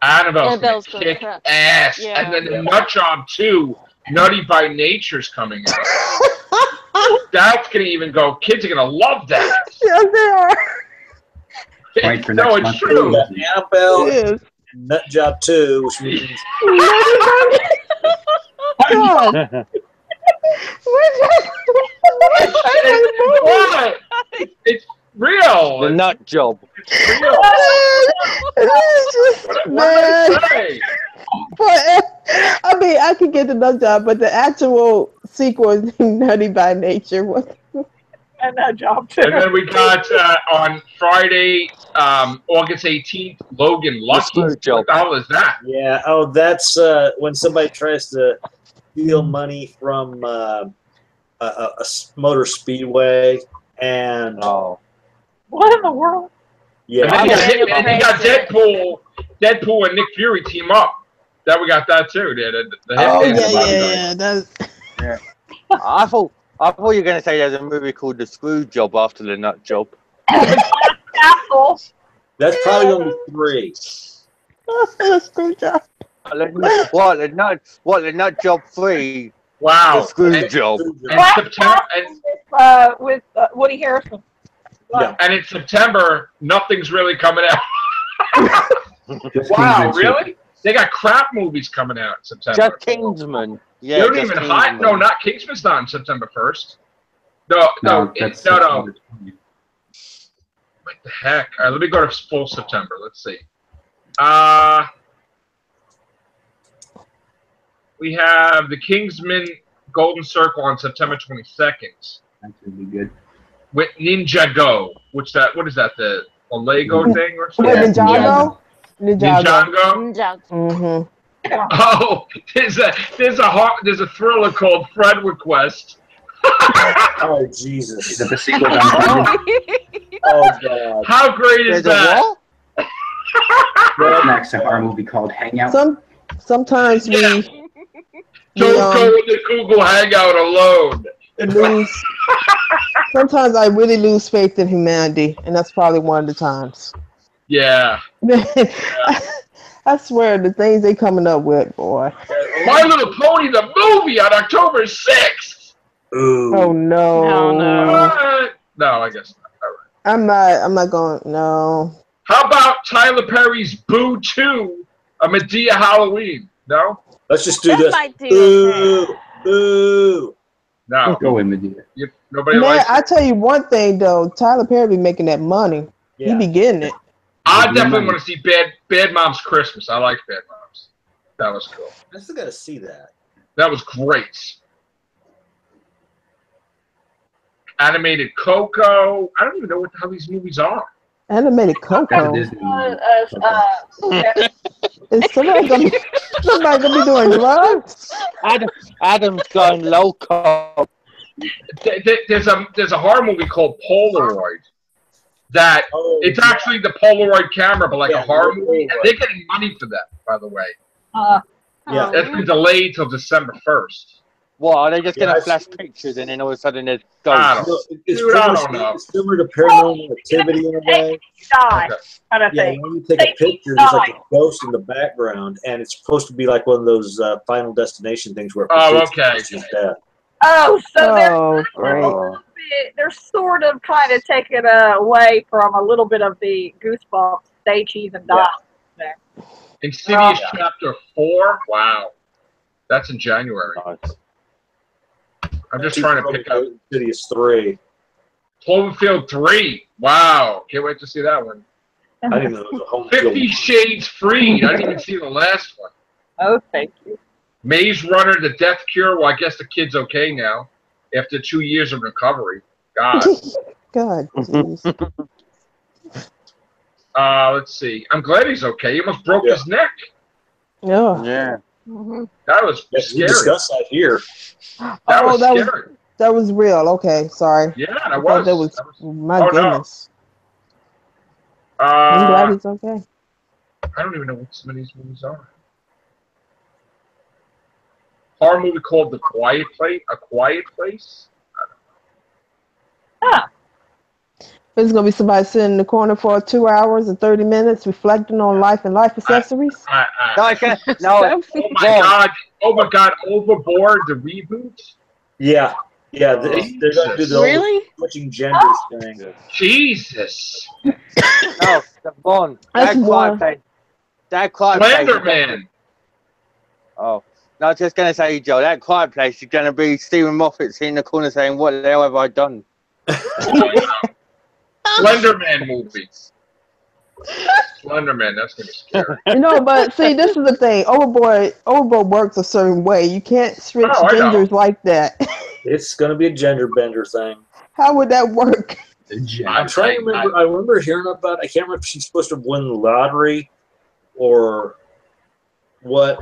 Speaker 1: Annabelle's
Speaker 7: Annabelle's
Speaker 1: gonna
Speaker 7: gonna
Speaker 1: kick
Speaker 7: crush.
Speaker 1: ass,
Speaker 7: Yeah.
Speaker 1: and then the nut job too. Nutty by Nature's coming out. That's gonna even go. Kids are gonna love that.
Speaker 5: Yes, they are.
Speaker 4: Wait for
Speaker 1: No,
Speaker 4: next
Speaker 1: it's
Speaker 4: month.
Speaker 1: true.
Speaker 2: Annabelle,
Speaker 5: Yes.
Speaker 2: Nut Job 2, which means
Speaker 5: God.
Speaker 1: What? It's real.
Speaker 3: The nut job.
Speaker 1: It's real.
Speaker 5: It's just,
Speaker 1: What
Speaker 5: man.
Speaker 1: did I say?
Speaker 5: I mean, I could get the nut job, but the actual sequel is Nutty by Nature. What?
Speaker 6: And that job too.
Speaker 1: And then we got on Friday, August 18th, Logan Lucky.
Speaker 3: Screw job.
Speaker 1: What the hell is that?
Speaker 2: yeah. Oh, that's when somebody tries to steal money from a motor speedway, and
Speaker 3: Oh.
Speaker 6: What in the world?
Speaker 1: And then
Speaker 2: yeah,
Speaker 1: you got Deadpool and Nick Fury team up. That we got that too. The
Speaker 5: Oh
Speaker 1: Hitman
Speaker 5: yeah,
Speaker 1: Bobby
Speaker 5: yeah,
Speaker 1: guy.
Speaker 5: yeah. That's
Speaker 3: I thought you were going to say there's a movie called The Screw Job after the Nut Job.
Speaker 6: Castle.
Speaker 2: that's probably gonna be 3.
Speaker 5: a screw job.
Speaker 3: What the Nut Job 3?
Speaker 1: Wow.
Speaker 3: The Screw
Speaker 1: And,
Speaker 3: Job.
Speaker 1: and September
Speaker 6: With Woody Harrison.
Speaker 2: Yeah.
Speaker 1: and in September, nothing's really coming out.
Speaker 4: Just
Speaker 1: Wow,
Speaker 4: Kingsman 2.
Speaker 1: really? They got crap movies coming out in September.
Speaker 3: Just Kingsman. Yeah,
Speaker 1: You don't
Speaker 3: just
Speaker 1: even
Speaker 3: Kingsman.
Speaker 1: hide. No, not Kingsman's not on September 1st. No.
Speaker 4: That's
Speaker 1: No. What the heck? All right, let me go to full September. Let's see. We have the Kingsman Golden Circle on September 22nd
Speaker 4: That should be good.
Speaker 1: with Ninjago. What is that? The Lego thing or
Speaker 5: Wait,
Speaker 1: something?
Speaker 5: Ninjago? Ninjago.
Speaker 1: Ninjago.
Speaker 5: Mm-hmm.
Speaker 1: Oh, there's a thriller called Fred Request.
Speaker 2: Oh
Speaker 4: Is
Speaker 2: Jesus!
Speaker 4: that the sequel to Unbreakable?
Speaker 2: Oh God!
Speaker 1: How great is
Speaker 3: There's a
Speaker 1: that?
Speaker 3: what?
Speaker 4: What's next? A horror movie called Hangout.
Speaker 5: Sometimes
Speaker 1: Yeah.
Speaker 5: we
Speaker 1: Don't go in the Google Hangout alone.
Speaker 5: lose. Sometimes I really lose faith in humanity, and that's probably one of the times.
Speaker 1: Yeah.
Speaker 5: I swear, the things they coming up with, boy.
Speaker 1: My Little Pony, the movie on October 6th.
Speaker 2: Ooh.
Speaker 5: Oh no.
Speaker 7: No.
Speaker 1: What? No, I guess not. All right.
Speaker 5: I'm not going. No.
Speaker 1: How about Tyler Perry's Boo 2, a Medea Halloween? No?
Speaker 2: Let's just do
Speaker 7: That
Speaker 2: this.
Speaker 7: might do
Speaker 2: Boo!
Speaker 7: okay.
Speaker 2: Boo!
Speaker 1: No.
Speaker 4: Go in, Medea.
Speaker 1: Nobody
Speaker 5: Man,
Speaker 1: likes
Speaker 5: I
Speaker 1: it.
Speaker 5: tell you one thing though, Tyler Perry be making that money. He
Speaker 2: Yeah.
Speaker 5: be getting it.
Speaker 1: I definitely want to see Bad Moms Christmas. I like Bad Moms. That was cool.
Speaker 2: I still gotta see that.
Speaker 1: That was great. Animated Coco. I don't even know what the hell these movies are.
Speaker 5: Animated
Speaker 4: That's a
Speaker 5: Coco.
Speaker 4: Disney movie.
Speaker 5: Is somebody gonna be doing drugs?
Speaker 3: Adam's going loco.
Speaker 1: There's a horror movie called Polaroid. That
Speaker 2: Oh,
Speaker 1: it's actually the Polaroid camera, but like
Speaker 2: Yeah,
Speaker 1: a horror
Speaker 2: the
Speaker 1: movie. And
Speaker 2: Polaroid.
Speaker 1: they're getting money for that, by the way.
Speaker 2: yeah.
Speaker 1: That's been delayed till December 1st.
Speaker 3: What, are they just
Speaker 2: Yeah,
Speaker 3: going to
Speaker 2: I've
Speaker 3: flash
Speaker 2: seen-
Speaker 3: pictures and then all of a sudden there's
Speaker 1: I
Speaker 3: ghosts?
Speaker 1: don't
Speaker 2: It's
Speaker 1: Dude, I
Speaker 2: pretty
Speaker 1: don't
Speaker 2: much
Speaker 1: know.
Speaker 2: similar to Paranormal Activity in a way.
Speaker 6: Die,
Speaker 1: Okay.
Speaker 6: kind of
Speaker 2: Yeah,
Speaker 6: thing.
Speaker 2: when you take a picture, there's like a ghost in the background, and it's supposed to be like one of those Final Destination things where it
Speaker 1: Oh,
Speaker 2: pursues
Speaker 1: okay.
Speaker 2: the person's death.
Speaker 6: Oh, so
Speaker 5: Oh, great.
Speaker 6: they're sort of kind of taking away from a little bit of the Goosebumps, stay cheese and die.
Speaker 1: Insidious
Speaker 6: Oh.
Speaker 1: Chapter 4. Wow. That's in January.
Speaker 3: Nice.
Speaker 1: I'm just trying to pick up
Speaker 2: Insidious 3.
Speaker 1: Cloverfield 3. Wow. Can't wait to see that one.
Speaker 2: I didn't even know it was a home
Speaker 1: 50 Shades Freed. I didn't even see the last one.
Speaker 6: Oh, thank you.
Speaker 1: Maze Runner, The Death Cure. Well, I guess the kid's okay now after 2 years of recovery. God.
Speaker 5: God, jeez.
Speaker 1: Let's see. I'm glad he's okay. He almost broke his neck.
Speaker 5: Yeah.
Speaker 3: Yeah.
Speaker 1: That was
Speaker 2: Yes, we
Speaker 1: scary.
Speaker 2: discussed that here.
Speaker 1: That was
Speaker 5: that was
Speaker 1: scary.
Speaker 5: that was real. Okay, sorry.
Speaker 1: Yeah,
Speaker 5: I
Speaker 1: that
Speaker 5: thought
Speaker 1: was.
Speaker 5: that was my
Speaker 1: Oh, no.
Speaker 5: goodness. I'm glad
Speaker 1: I
Speaker 5: he's okay.
Speaker 1: don't even know what some of these movies are. Horror movie called The Quiet Place. A Quiet Place.
Speaker 5: There's gonna be somebody sitting in the corner for 2 hours and 30 minutes reflecting on life and life accessories.
Speaker 3: No, I can't. No.
Speaker 1: Oh my god! Overboard the reboot.
Speaker 2: Yeah, yeah. They're gonna do the
Speaker 7: Really?
Speaker 2: switching genders thing.
Speaker 1: Jesus.
Speaker 3: No, the Bond.
Speaker 5: That's
Speaker 3: That quiet
Speaker 5: one.
Speaker 3: place. That quiet place.
Speaker 1: Slender Man.
Speaker 3: Oh. No, I was just going to say, Joe, that quiet place is going to be Stephen Moffat sitting in the corner saying, what the hell have I done?
Speaker 1: Slender Man movie. Slender Man, that's gonna be scary.
Speaker 5: But see, this is the thing. Overboard works a certain way. You can't switch
Speaker 1: Oh, I know.
Speaker 5: genders like that.
Speaker 2: It's gonna be a gender bender thing.
Speaker 5: How would that work?
Speaker 2: I'm trying to remember. I remember hearing about. I can't remember if she's supposed to win the lottery, or what,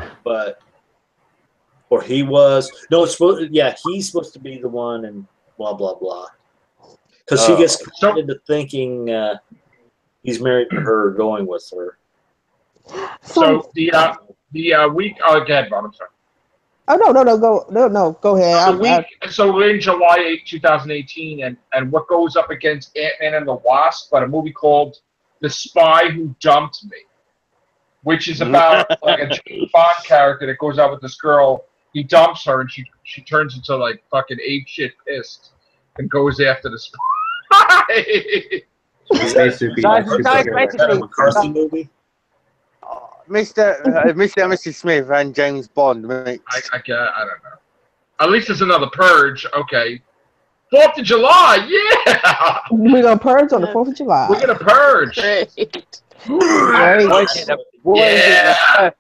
Speaker 2: or he was. No, it's supposed. Yeah, he's supposed to be the one, and blah blah blah. Because she gets caught into thinking he's married to her, or going with her.
Speaker 1: So the week. Oh, go ahead, Bob. I'm sorry.
Speaker 5: Oh no, go ahead.
Speaker 1: So we're in July 8, 2018, and what goes up against Ant-Man and the Wasp, but a movie called The Spy Who Dumped Me, which is about like a James Bond character that goes out with this girl. He dumps her, and she turns into like fucking ape shit pissed, and goes after the spy.
Speaker 4: It's basically
Speaker 2: That McCarthy movie.
Speaker 3: Mr. and Mrs. Smith and James Bond, mate.
Speaker 1: I don't know. At least it's another Purge. Okay. 4th of July, yeah!
Speaker 5: We're going to purge on the 4th of July.
Speaker 1: We're going to purge.
Speaker 7: Great.
Speaker 1: Yeah!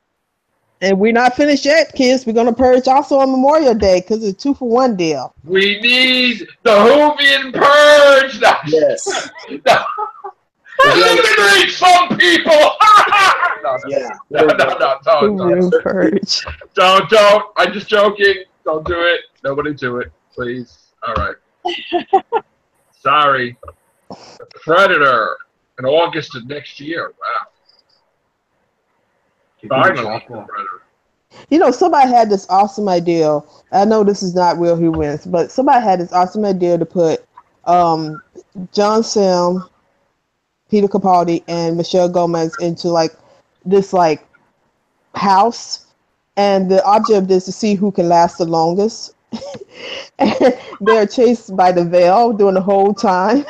Speaker 5: And we're not finished yet, kids. We're going to purge also on Memorial Day because it's a 2-for-1 deal.
Speaker 1: We need the Whovian Purge! No.
Speaker 2: Yes.
Speaker 1: No. Eliminate some people! No, don't.
Speaker 5: Purge.
Speaker 1: Don't. I'm just joking. Don't do it. Nobody do it, please. All right. Sorry. The Predator in August of next year. Wow. Finally, the Predator.
Speaker 5: Somebody had this awesome idea. I know this is not Will He Wins, but somebody had this awesome idea to put John Sam, Peter Capaldi, and Michelle Gomez into this house, and the object is to see who can last the longest. And they're chased by the veil during the whole time.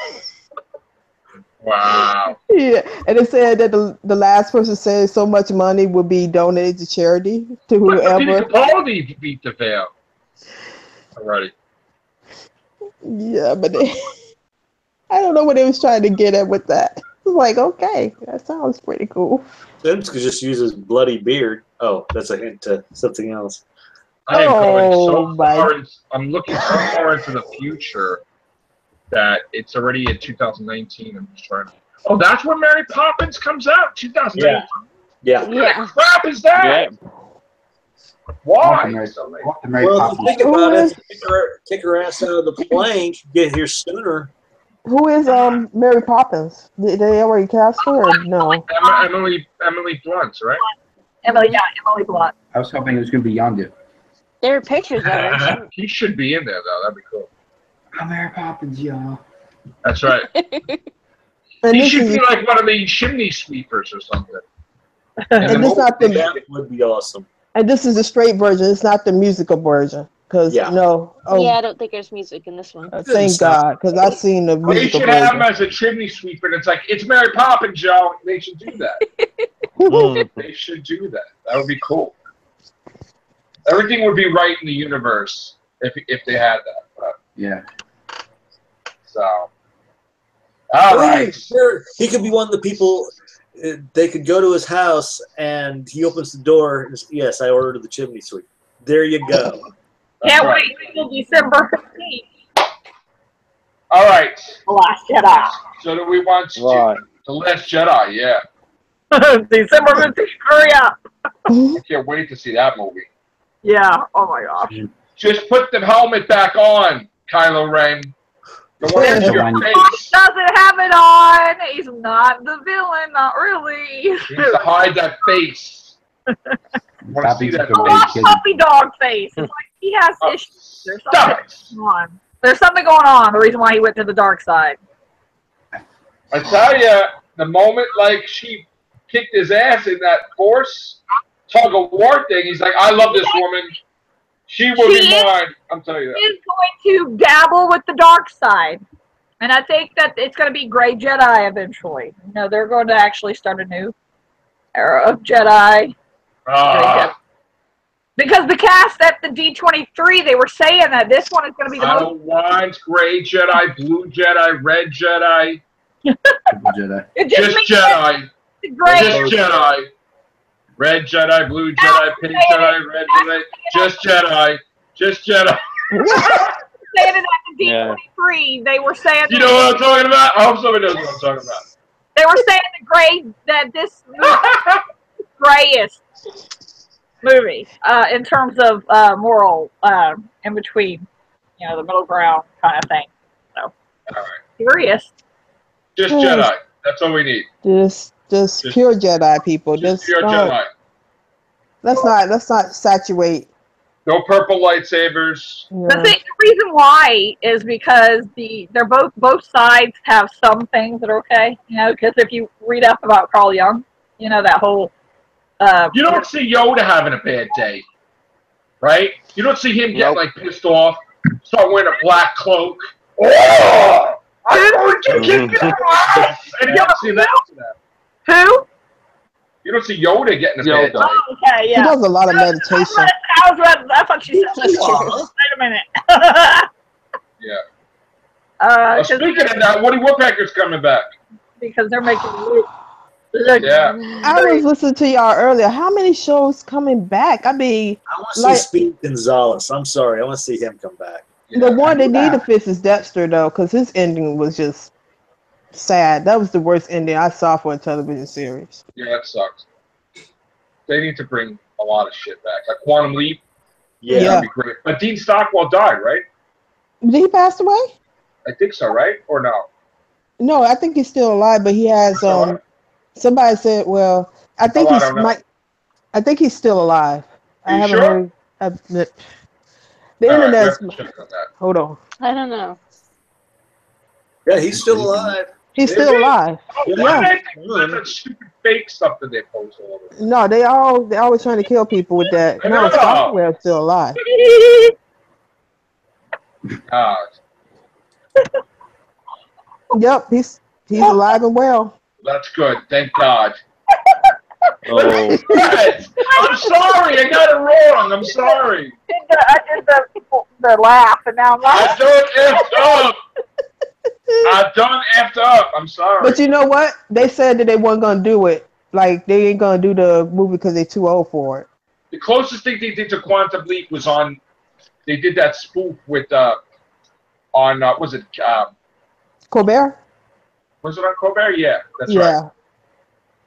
Speaker 1: Wow.
Speaker 5: Yeah, and it said that the last person said so much money would be donated to charity to whoever.
Speaker 1: Peter Capaldi beat the veil. Alrighty.
Speaker 5: Yeah, but I don't know what they was trying to get at with that. It was like, okay, that sounds pretty cool.
Speaker 2: Sims could just use his bloody beard. Oh, that's a hint to something else.
Speaker 1: I am going so far. I'm looking so far into the future that it's already in 2019. I'm just trying to. Oh, that's when Mary Poppins comes out. 2018.
Speaker 2: Yeah.
Speaker 1: What the crap is that?
Speaker 3: Yeah.
Speaker 1: Why?
Speaker 2: Well, if you think about it, kick her ass out of the plane, she'd get here sooner.
Speaker 5: Who is Mary Poppins? Did they already cast her or no?
Speaker 1: Emily Blunt, right?
Speaker 6: Emily Blunt.
Speaker 4: I was hoping it was going to be Yondu.
Speaker 7: There are pictures of her.
Speaker 1: He should be in there though. That'd be cool.
Speaker 4: I'm Mary Poppins, y'all.
Speaker 1: That's right.
Speaker 5: And
Speaker 1: He should be like one of the chimney sweepers or something.
Speaker 5: And this not the
Speaker 2: That would be awesome.
Speaker 5: And this is the straight version. It's not the musical version. Because no. Oh,
Speaker 7: yeah, I don't think there's music in this one.
Speaker 5: Thank God, because I've seen the
Speaker 1: They
Speaker 5: musical
Speaker 1: should have him
Speaker 5: version.
Speaker 1: as a chimney sweeper, and it's like, it's Mary Poppins, Joe. They should do that. They should do that. That would be cool. Everything would be right in the universe if they had that. But,
Speaker 4: Yeah.
Speaker 1: so, all right.
Speaker 2: Sure. He could be one of the people. They could go to his house, and he opens the door. And says, yes, I ordered the chimney sweep. There you go.
Speaker 6: Can't wait until December 15th.
Speaker 1: All right.
Speaker 6: The Last Jedi.
Speaker 1: So do we want to do The Last Jedi? Yeah.
Speaker 6: December 15th. Hurry up.
Speaker 1: I can't wait to see that movie.
Speaker 6: Yeah. Oh my gosh.
Speaker 1: Just put the helmet back on, Kylo Ren. The one in your
Speaker 6: He
Speaker 1: face.
Speaker 6: doesn't have it on. He's not the villain. Not really.
Speaker 1: He needs to hide that face. I want to
Speaker 4: Stop
Speaker 1: see
Speaker 4: being
Speaker 1: that
Speaker 4: such a
Speaker 6: A
Speaker 4: big
Speaker 6: lot
Speaker 4: kid.
Speaker 6: puppy dog face. It's like he has issues. There's
Speaker 1: Stop
Speaker 6: something going on. There's something going on. The reason why he went to the dark side.
Speaker 1: I tell you, the moment like she kicked his ass in that Force tug of war thing, he's like, I love this woman. She will be mine. I'm telling you that.
Speaker 6: He is going to dabble with the dark side. And I think that it's going to be Grey Jedi eventually. You know, they're going to actually start a new era of Jedi. Because the cast at the D23, they were saying that this one is going to be the
Speaker 1: I
Speaker 6: most...
Speaker 1: don't want Gray Jedi, Blue Jedi, Red Jedi.
Speaker 4: Jedi.
Speaker 1: Just Jedi. Just Jedi. Red Jedi, Blue Jedi, Pink Jedi, Red Jedi. Just Jedi. Just Jedi.
Speaker 6: Saying it at the D23, they were saying...
Speaker 1: You know what I'm talking about? I hope somebody knows what I'm talking about.
Speaker 6: They were saying that this grayest movie in terms of moral in between, you know, the middle ground kind of thing. So,
Speaker 1: all right.
Speaker 6: Curious.
Speaker 1: Just Jedi. That's all we need.
Speaker 5: Just pure Jedi people.
Speaker 1: Just pure Jedi.
Speaker 5: Let's not saturate.
Speaker 1: No purple lightsabers.
Speaker 5: Yeah.
Speaker 6: The reason why is because they're both sides have some things that are okay. You know, because if you read up about Carl Jung, you know that whole.
Speaker 1: You don't see Yoda having a bad day, right? You don't see him getting like pissed off, start wearing a black cloak. Oh, I'm going to kick your ass! And you don't see that.
Speaker 6: Who?
Speaker 1: You don't see Yoda getting a bad day.
Speaker 6: Oh, okay, yeah.
Speaker 5: He does a lot of meditation.
Speaker 6: I thought she said that. Wait a minute.
Speaker 1: Yeah. Speaking of that, Woody Woodpecker's coming back.
Speaker 6: Because they're making
Speaker 1: yeah.
Speaker 5: I was listening to y'all earlier. How many shows coming back? I mean,
Speaker 2: I want to see Speed Gonzalez. I'm sorry. I want to see him come back.
Speaker 5: The one they need to fix is Dexter, though, because his ending was just sad. That was the worst ending I saw for a television series.
Speaker 1: Yeah, that sucks. They need to bring a lot of shit back. Like Quantum Leap. Yeah. That'd be great. But Dean Stockwell died, right?
Speaker 5: Did he pass away?
Speaker 1: I think so, right? Or no?
Speaker 5: No, I think he's still alive, but he has somebody said, well, I think I think he's still alive.
Speaker 1: I haven't heard
Speaker 5: the internet's hold on.
Speaker 7: I don't know.
Speaker 2: Yeah, he's still alive.
Speaker 5: He's still alive.
Speaker 1: Yeah. That stupid fake stuff that they post all over.
Speaker 5: No, they always trying to kill people with that. No, Stockwell's still alive. Yep, he's alive and well.
Speaker 1: That's good. Thank God.
Speaker 3: Oh.
Speaker 1: I'm sorry. I got it wrong. I'm sorry.
Speaker 6: I did the laugh, and now I'm laughing.
Speaker 1: I done effed up. I'm sorry.
Speaker 5: But you know what? They said that they weren't going to do it. Like, they ain't going to do the movie because they're too old for it.
Speaker 1: The closest thing they did to Quantum Leap was on, they did that spoof with, was it,
Speaker 5: Colbert?
Speaker 1: Was it on Colbert? Yeah, that's
Speaker 5: right.
Speaker 1: Yeah.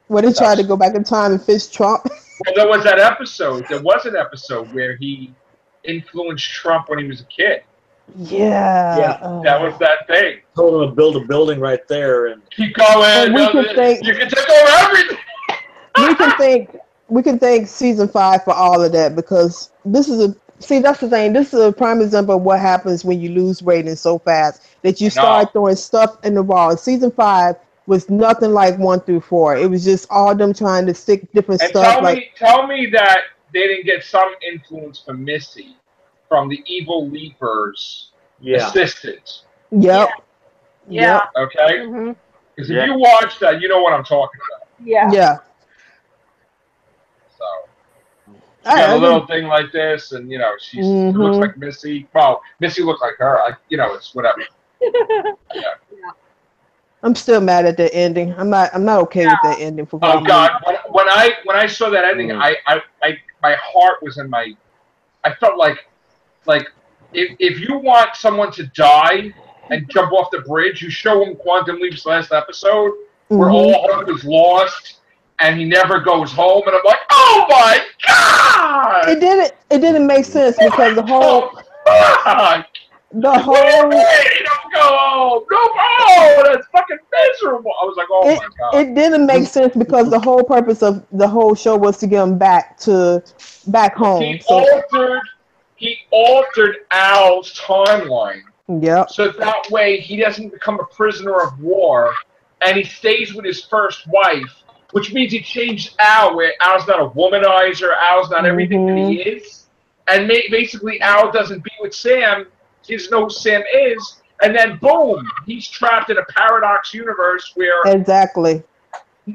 Speaker 5: Where they tried to go back in time and fish Trump.
Speaker 1: Well, there was that episode. There was an episode where he influenced Trump when he was a kid.
Speaker 5: Yeah.
Speaker 1: That was that thing.
Speaker 2: Told him to build a building right there and
Speaker 1: keep going. You can take over everything.
Speaker 5: we can thank season 5 for all of that, because that's the thing. This is a prime example of what happens when you lose ratings so fast that you start throwing stuff in the wall. Season 5 was nothing like 1 through 4. It was just all them trying to stick different stuff.
Speaker 1: Tell me that they didn't get some influence from Missy, from the Evil Leapers assistants.
Speaker 5: Yep.
Speaker 6: Yeah.
Speaker 1: Okay? Because if you watch that, you know what I'm talking about.
Speaker 6: Yeah.
Speaker 5: Yeah.
Speaker 1: So, she got a little thing like this, and, you know, she looks like Missy. Well, Missy looked like her. It's whatever. Yeah.
Speaker 5: I'm still mad at the ending. I'm not okay with that ending. For
Speaker 1: God! When I saw that ending, I my heart was in my. I felt like if you want someone to die and jump off the bridge, you show him Quantum Leap's last episode, where all hope is lost and he never goes home, and I'm like, oh my God!
Speaker 5: It didn't make sense because the whole.
Speaker 1: He don't go home. No, that's fucking miserable. I was like, oh my God.
Speaker 5: It didn't make sense because the whole purpose of the whole show was to get him back home.
Speaker 1: He altered Al's timeline.
Speaker 5: Yep.
Speaker 1: So that way he doesn't become a prisoner of war and he stays with his first wife, which means he changed Al, where Al's not a womanizer, Al's not everything that he is, and basically Al doesn't be with Sam, he doesn't know who Sam is, and then boom, he's trapped in a paradox universe where
Speaker 5: Exactly.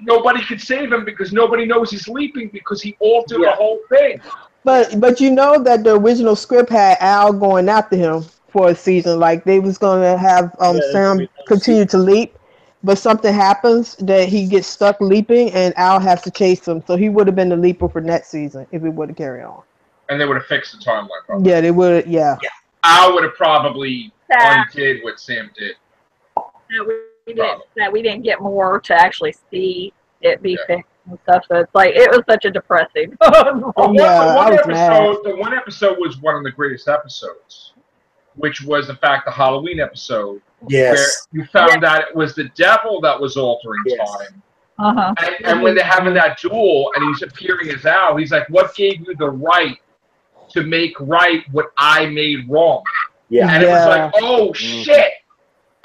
Speaker 1: nobody can save him because nobody knows he's leaping because he altered the whole thing.
Speaker 5: But you know that the original script had Al going after him for a season. Like they was gonna have Sam continue to leap, but something happens that he gets stuck leaping and Al has to chase him. So he would have been the leaper for next season if he would have carried on.
Speaker 1: And they would have fixed the timeline. Probably.
Speaker 5: Yeah, they would. Yeah.
Speaker 1: Al would have probably undid what Sam did.
Speaker 6: We didn't get more to actually see it be fixed and stuff. So it's like it was such a depressing.
Speaker 1: The one episode was one of the greatest episodes, which was in fact the Halloween episode.
Speaker 2: Yes.
Speaker 1: Where you found out it was the devil that was altering time. And when they're having that duel and he's appearing as Al, he's like, "What gave you the right to make right what I made wrong?"
Speaker 2: Yeah.
Speaker 1: And it was like, "Oh shit!"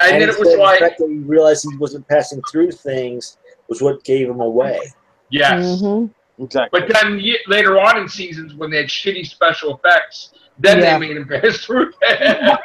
Speaker 1: And then it was like,
Speaker 2: the fact that he realized he wasn't passing through things was what gave him away.
Speaker 1: Yes.
Speaker 3: Exactly.
Speaker 1: But then later on in seasons, when they had shitty special effects, then they made him pass through that.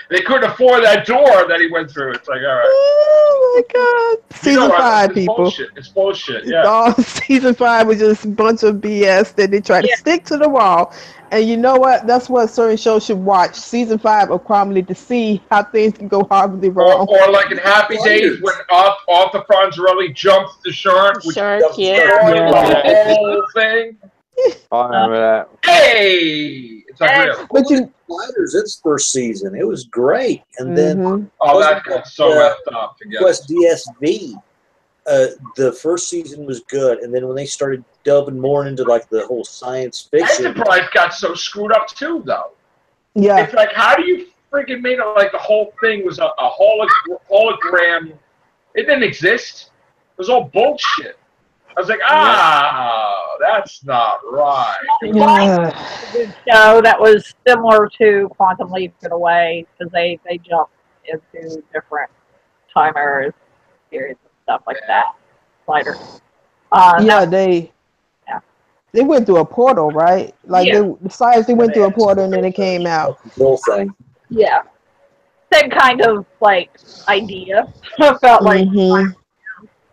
Speaker 1: They couldn't afford that door that he went through. It's like, all right.
Speaker 5: Oh my God! Season 5, people.
Speaker 1: Bullshit. It's bullshit.
Speaker 5: It's all, season 5 was just a bunch of BS that they try to stick to the wall. And you know what? That's what certain shows should watch. Season 5 of Comedy to see how things can go horribly wrong.
Speaker 1: Or like in Happy Days when Arthur Fonzarelli jumps the shark.
Speaker 7: Shark,
Speaker 1: The whole thing.
Speaker 3: I remember that.
Speaker 1: Hey! It's unreal.
Speaker 2: But Sliders, its first season, it was great. And then
Speaker 1: that got so effed up together.
Speaker 2: Quest DSV, the first season was good, and then when they started delving more into like the whole science fiction,
Speaker 1: Enterprise got so screwed up too, though.
Speaker 5: Yeah,
Speaker 1: it's like, how do you freaking make it like the whole thing was a hologram? It didn't exist. It was all bullshit. I was like, that's not right.
Speaker 6: Good show that was similar to Quantum Leap in a way because they jumped into different time eras, periods, and stuff like that. Later.
Speaker 5: They went through a portal, right? Like they went through a portal and then it came out.
Speaker 2: Thing.
Speaker 6: Yeah, same kind of like idea. Felt like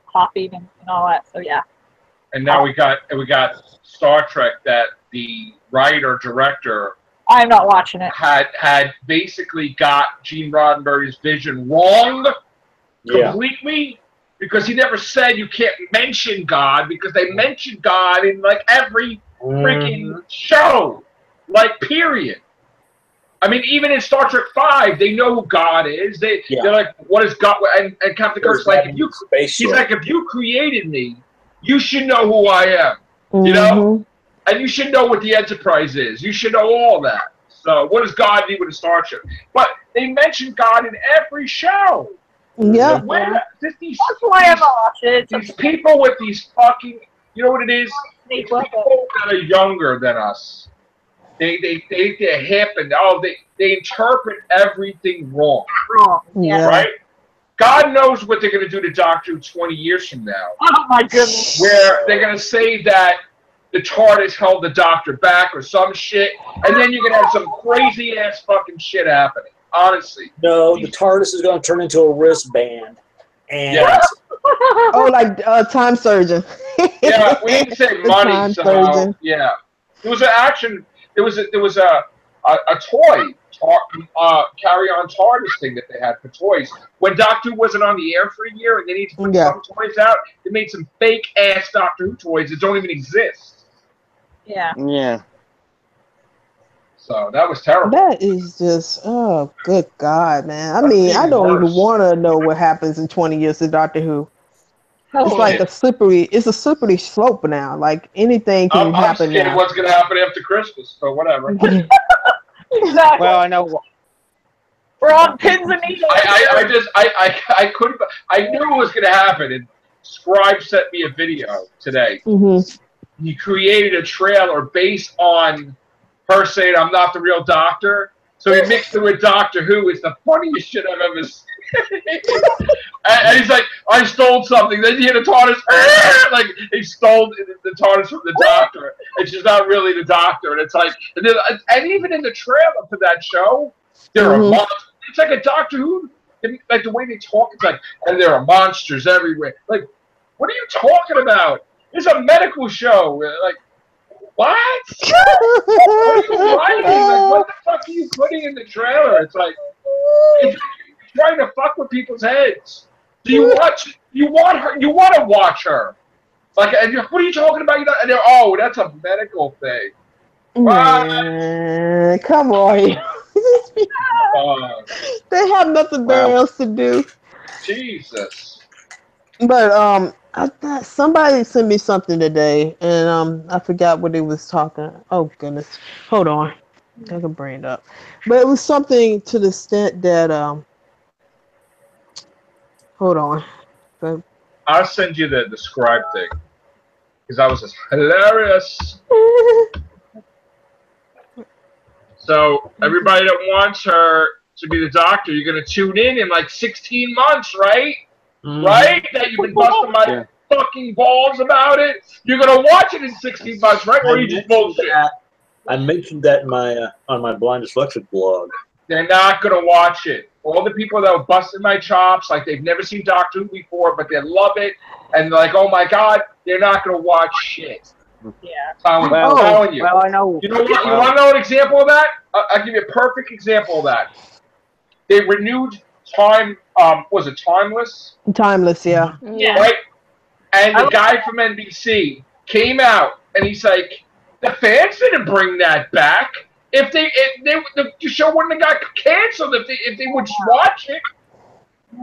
Speaker 6: hopping and all that. So yeah.
Speaker 1: And now we got Star Trek that the writer director.
Speaker 6: I'm not watching it.
Speaker 1: Had basically got Gene Roddenberry's vision wrong completely. Because he never said you can't mention God, because they mention God in like every freaking show, like period. I mean, even in Star Trek 5, they know who God is. They're like, what is God? And Captain Kirk's like, he's like, if you created me, you should know who I am, you know, and you should know what the Enterprise is. You should know all that. So, what does God need with a Star Trek? But they mention God in every show.
Speaker 5: Yeah.
Speaker 6: That's why I'm watching.
Speaker 1: These people with these fucking, you know what it is? These people that are younger than us. They're hip and they interpret everything wrong.
Speaker 6: Yeah.
Speaker 1: Right? God knows what they're going to do to Doctor Who 20 years from now.
Speaker 6: Oh my goodness.
Speaker 1: Where they're going to say that the TARDIS held the Doctor back or some shit, and then you're going to have some crazy ass fucking shit happening. Honestly.
Speaker 2: No, the TARDIS is going to turn into a wristband. And
Speaker 5: like time surgeon.
Speaker 1: Yeah, we didn't say money, so yeah. There was an action. There was a toy carry-on TARDIS thing that they had for toys. When Doctor Who wasn't on the air for a year, and they needed to put some toys out, they made some fake ass Doctor Who toys that don't even exist.
Speaker 6: Yeah.
Speaker 3: Yeah.
Speaker 1: So that was terrible.
Speaker 5: That is just, oh, good God, man. I mean, I don't even want to know what happens in 20 years to Doctor Who. It's like a slippery slope now. Like anything can happen now.
Speaker 1: I'm scared what's going to happen after Christmas, so whatever.
Speaker 6: Exactly.
Speaker 3: Well, I know.
Speaker 6: We're on pins and needles.
Speaker 1: I couldn't. I knew it was going to happen. And Scribe sent me a video today. He created a trailer based on her saying, "I'm not the real doctor." So he mixed it with Doctor Who. It's the funniest shit I've ever seen. And he's like, I stole something. Then you hear the TARDIS, like he stole the TARDIS from the Doctor. And she's not really the Doctor. And it's like, and even in the trailer for that show, there are monsters. It's like a Doctor Who, like the way they talk. It's like, and there are monsters everywhere. Like, what are you talking about? It's a medical show. Like, what? What are you writing? Like, what the fuck are you putting in the trailer? It's like, it's trying to fuck with people's heads. Do you watch? You want her? You want to watch her? Like, and what are you talking about? And they're, oh, that's a medical thing.
Speaker 5: Come on. They have nothing better else to do.
Speaker 1: Jesus.
Speaker 5: But I thought somebody sent me something today, and I forgot what they was talking. Oh goodness, hold on, I can bring it up. But it was something to the extent that hold on.
Speaker 1: I'll send you the scribe thing because that was just hilarious. So everybody that wants her to be the Doctor, you're gonna tune in like 16 months, right? Right? That you've been busting my fucking balls about it. You're gonna watch it in 16 months, right? Or you just bullshit.
Speaker 2: I mentioned that in my on my blind dyslexic blog.
Speaker 1: They're not gonna watch it. All the people that were busting my chops, like they've never seen Doctor Who before, but they love it, and they're like, oh my god, they're not gonna watch shit.
Speaker 6: Yeah.
Speaker 1: I'm telling you.
Speaker 3: Well, I know.
Speaker 1: You know what? You want to know an example of that? I'll give you a perfect example of that. They renewed was it Timeless?
Speaker 5: Timeless, yeah.
Speaker 6: Yeah.
Speaker 1: Right? And the guy from NBC came out and he's like, the fans didn't bring that back. If the show wouldn't have got canceled if they would just watch it.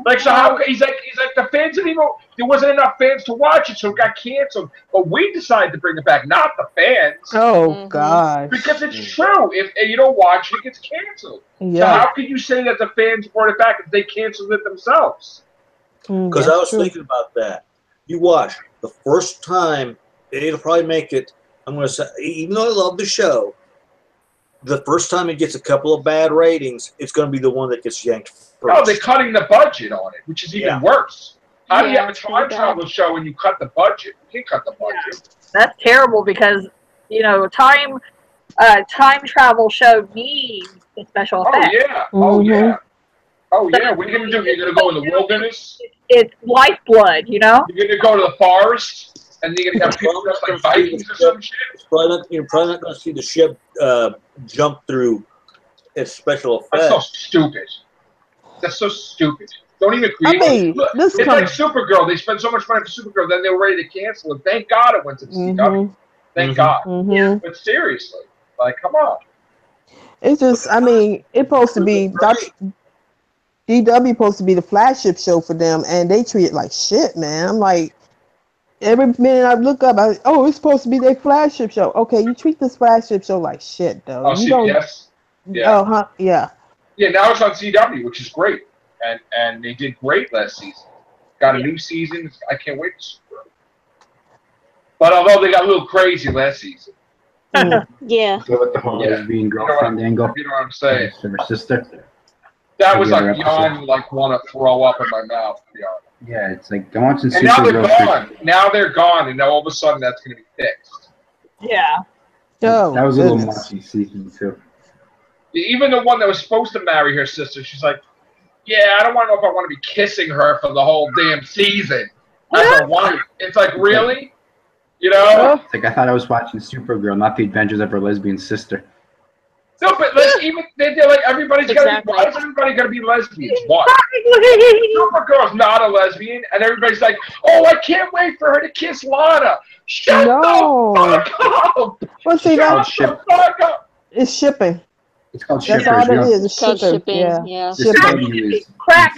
Speaker 1: Like, so how he's like the fans didn't even, there wasn't enough fans to watch it, so it got canceled. But we decided to bring it back, not the fans.
Speaker 5: Oh God!
Speaker 1: Because it's true. If you don't watch it, it gets canceled.
Speaker 5: Yeah.
Speaker 1: So how could you say that the fans brought it back if they canceled it themselves?
Speaker 2: Because I was thinking about that. You watch the first time, it'll probably make it. I'm going to say, even though I love the show, the first time it gets a couple of bad ratings, it's going to be the one that gets yanked first.
Speaker 1: No, they're cutting the budget on it, which is even worse. How do you have a time travel show and you cut the budget? You can't cut the budget.
Speaker 6: Yeah. That's terrible because, you know, time travel show needs the special effects.
Speaker 1: Oh, yeah. Oh, yeah. Oh, yeah. What are you going to do? You're going to go in the wilderness?
Speaker 6: It's lifeblood, you know?
Speaker 1: You're going to go to the forest, and you're going to have people dressed like Vikings or some shit?
Speaker 2: You're probably not going to see the ship jump through its special effects.
Speaker 1: That's so stupid. That's so stupid. Don't even create it. Look, it's like Supergirl. They spent so much money for Supergirl, then they were ready to cancel it. Thank God it went to the CW. Thank God. But seriously, like, come on.
Speaker 5: It's just, I mean, it's supposed to be, DW supposed to be the flagship show for them, and they treat it like shit, man. I'm like, every minute I look up, it's supposed to be their flagship show. Okay, you treat this flagship show like shit, though.
Speaker 1: Oh, CBS? Yeah.
Speaker 5: Oh, huh? Yeah.
Speaker 1: Yeah, now it's on CW, which is great. And they did great last season. Got a new season. I can't wait to see it. But although they got a little crazy last season.
Speaker 7: Yeah.
Speaker 4: So with the whole lesbian girlfriend angle.
Speaker 1: You know what I'm saying?
Speaker 4: Her sister.
Speaker 1: That was like beyond, like, want to throw up in my mouth, to be honest.
Speaker 4: Yeah, it's like, I'm watching
Speaker 1: And now they're gone. Now they're gone, and now all of a sudden that's going to be fixed.
Speaker 6: Yeah.
Speaker 5: Oh,
Speaker 4: that was a little muchy season 2.
Speaker 1: Even the one that was supposed to marry her sister, she's like, yeah, I don't want to know if I want to be kissing her for the whole damn season. As a wife. It's like, really? You know?
Speaker 4: It's like, I thought I was watching Supergirl, not the adventures of her lesbian sister.
Speaker 1: No, but like, even they're like, everybody's got to be, why is everybody going to be lesbians? Why? Supergirl's not a lesbian, and everybody's like, oh, I can't wait for her to kiss Lana. Shut the fuck up!
Speaker 5: Well, see,
Speaker 1: Shut the fuck up!
Speaker 5: It's shipping.
Speaker 4: It's called
Speaker 5: That's
Speaker 4: shippers.
Speaker 5: all it is.
Speaker 7: It's called shipping. Yeah.
Speaker 6: Crack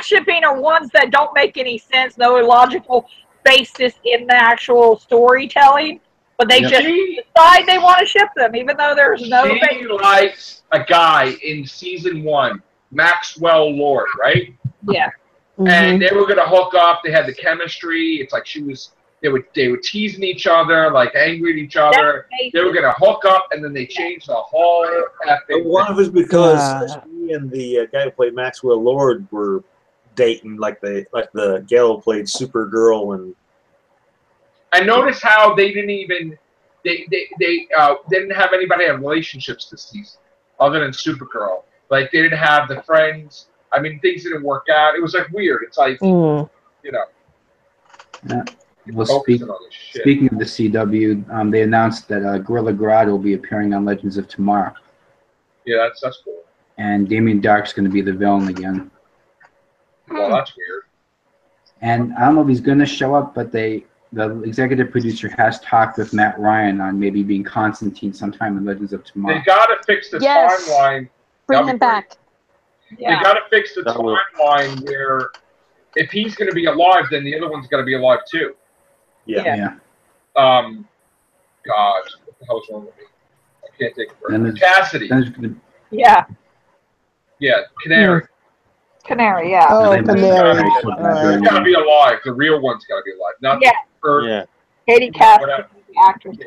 Speaker 6: shipping are ones that don't make any sense, no logical basis in the actual storytelling, but they just decide they want to ship them, even though there's no basis.
Speaker 1: She likes a guy in season 1, Maxwell Lord, right?
Speaker 6: Yeah.
Speaker 1: And they were going to hook up. They had the chemistry. It's like she was they were teasing each other, like angry at each other. They were gonna hook up, and then they changed the whole thing.
Speaker 2: One of it was because he and the guy who played Maxwell Lord were dating, like the gal who played Supergirl, and
Speaker 1: I noticed how they didn't even they didn't have anybody have relationships this season other than Supergirl. Like they didn't have the friends. I mean, things didn't work out. It was like weird. It's like you know.
Speaker 4: Yeah. Well, speaking of the CW, they announced that Gorilla Grodd will be appearing on Legends of Tomorrow.
Speaker 1: Yeah, that's cool.
Speaker 4: And Damien Dark's going to be the villain again.
Speaker 1: Well, that's weird.
Speaker 4: And I don't know if he's going to show up, but the executive producer has talked with Matt Ryan on maybe being Constantine sometime in Legends of Tomorrow.
Speaker 1: They got to fix the timeline.
Speaker 7: Bring him back.
Speaker 1: Yeah. They got to fix the timeline where if he's going to be alive, then the other one's got to be alive too.
Speaker 2: Yeah.
Speaker 1: God, what the hell's wrong with me? I can't take a breath. Cassidy.
Speaker 6: Yeah.
Speaker 1: Yeah, Canary.
Speaker 6: Canary, yeah.
Speaker 5: Oh, Canary.
Speaker 1: She's got to be alive. The real one's got to be alive. Not
Speaker 6: Katie Cassidy, the actress.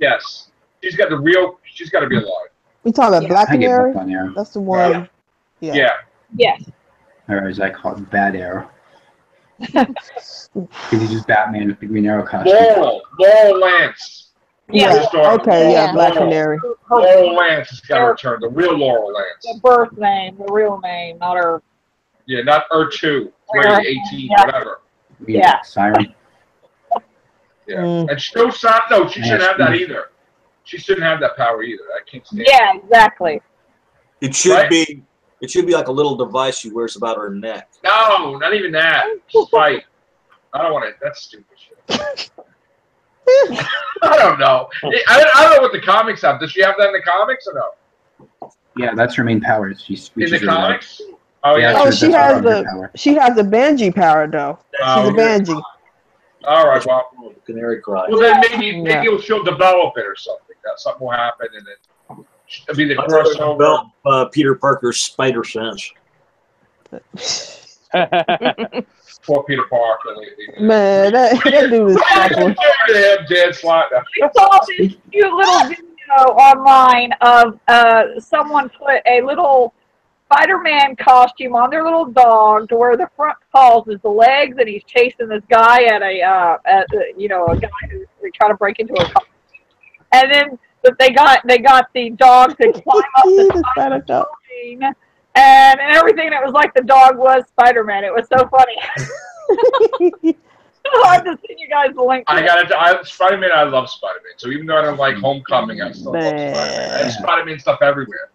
Speaker 1: Yes. She's got to be alive.
Speaker 5: We talking about Black Canary? That's the one.
Speaker 1: Yeah.
Speaker 6: Yes.
Speaker 4: Or as I call it, Bad Arrow. Because he's just Batman with the Green Arrow costume.
Speaker 1: Laurel Lance.
Speaker 5: Yeah. Okay. Yeah. Black Canary.
Speaker 1: Laurel Lance has got to return. The real Laurel Lance.
Speaker 6: The birth name, the real name, not her.
Speaker 1: Yeah, not her 2, 18, whatever.
Speaker 6: Yeah.
Speaker 4: Siren.
Speaker 1: Yeah. And she shouldn't have that either. She shouldn't have that power either. I can't stand it.
Speaker 6: Yeah, exactly.
Speaker 2: It should be. It should be like a little device she wears about her neck.
Speaker 1: No, not even that. Fight. I don't want to. That's stupid shit. I don't know. I don't know what the comics have. Does she have that in the comics or no?
Speaker 4: Yeah, that's her main power. She's
Speaker 1: in the comics. Oh yeah.
Speaker 5: Oh, she has the Banshee power though. She's a Banshee.
Speaker 1: All right. Well,
Speaker 2: Canary cry.
Speaker 1: Well, then maybe she'll develop it or something. That something will happen, and then it'll be the crossover.
Speaker 2: Peter Parker's spider sense.
Speaker 1: Poor Peter Parker.
Speaker 5: Man, that dude is fucking.
Speaker 6: I saw this cute little video online of someone put a little Spider-Man costume on their little dog to where the front paws is the legs, and he's chasing this guy at a guy who's trying to break into a car. And then they got the dog to climb up the Spider building and everything. And it was like the dog was Spider-Man. It was so funny. I have to send you guys the link.
Speaker 1: Spider-Man. I love Spider-Man. So even though I don't like Homecoming, I still love Spider-Man. And Spider-Man stuff everywhere.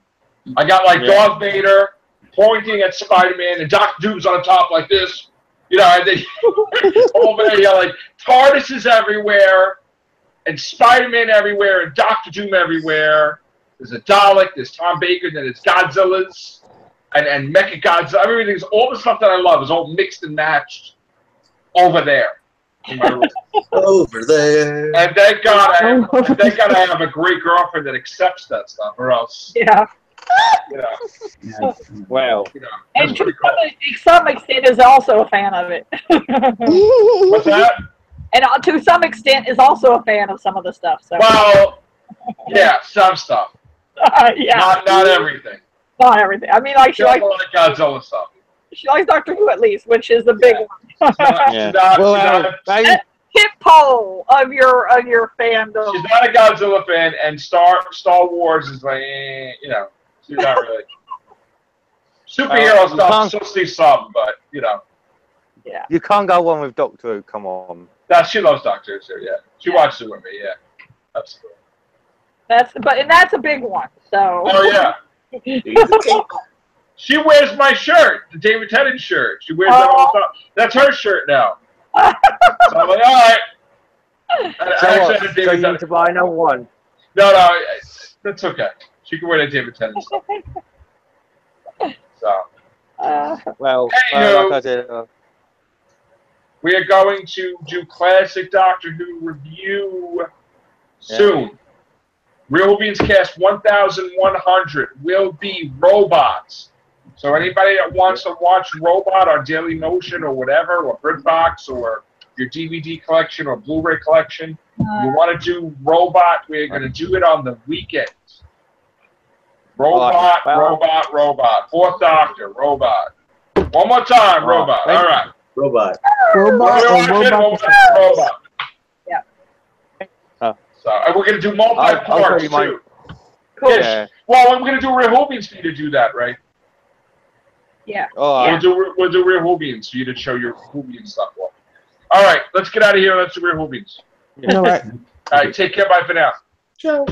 Speaker 1: I got like Darth Vader pointing at Spider-Man, and Dr. Doom's on top like this. You know, and then over there, like TARDIS is everywhere, and Spider-Man everywhere, and Dr. Doom everywhere. There's a Dalek, there's Tom Baker, then it's Godzilla's, and Mecha Godzilla. Everything's all the stuff that I love is all mixed and matched over there.
Speaker 2: Over there.
Speaker 1: And thank God I have a great girlfriend that accepts that stuff, or else.
Speaker 6: Yeah.
Speaker 1: You know.
Speaker 3: Well.
Speaker 1: You know,
Speaker 6: and to some extent is also a fan of it.
Speaker 1: What's that?
Speaker 6: And to some extent is also a fan of some of the stuff. So.
Speaker 1: Well, yeah, some stuff.
Speaker 6: Yeah.
Speaker 1: Not everything.
Speaker 6: Not everything. I mean, like she likes
Speaker 1: Godzilla stuff.
Speaker 6: She likes Doctor Who at least, which is the big one. Hit pole of your fandom.
Speaker 1: She's not a Godzilla fan, and Star Wars is like, you know, she's not really. Superhero stuff, she'll see some, but you know.
Speaker 6: Yeah.
Speaker 3: You can't go on with Doctor Who. Come on.
Speaker 1: She loves Doctor Who, so yeah. She watches it with me, yeah. That's cool.
Speaker 6: That's a big one. So.
Speaker 1: Oh yeah. She wears my shirt, the David Tennant shirt. She wears that all the time. That's her shirt now. So I'm like, all right.
Speaker 3: So you need to buy another one.
Speaker 1: No, that's okay. She can wear the David Tennant stuff. So.
Speaker 3: Well,
Speaker 1: anywho,
Speaker 3: like I said,
Speaker 1: we are going to do classic Doctor Who review soon. Real Beans Cast 1100 will be robots. So anybody that wants to watch Robot on Daily Motion or whatever, or BritBox or your DVD collection or Blu-ray collection. You want to do Robot, we're going to do it on the weekends. Robot, Robot. Fourth Doctor, Robot. One more time, Robot. All right.
Speaker 2: Robot.
Speaker 1: Robot.
Speaker 6: Yeah.
Speaker 1: So, and we're going to do multi-parts, too.
Speaker 6: Cool.
Speaker 3: Yeah.
Speaker 1: Well, we're going to do Rehobians for you to do that, right?
Speaker 6: Yeah.
Speaker 3: Oh,
Speaker 1: We'll do Rehobians for you to show your Rehobian stuff. All right, let's get out of here. Let's do Rehobians.
Speaker 5: All right.
Speaker 1: All right, take care. Bye for now.
Speaker 5: Ciao.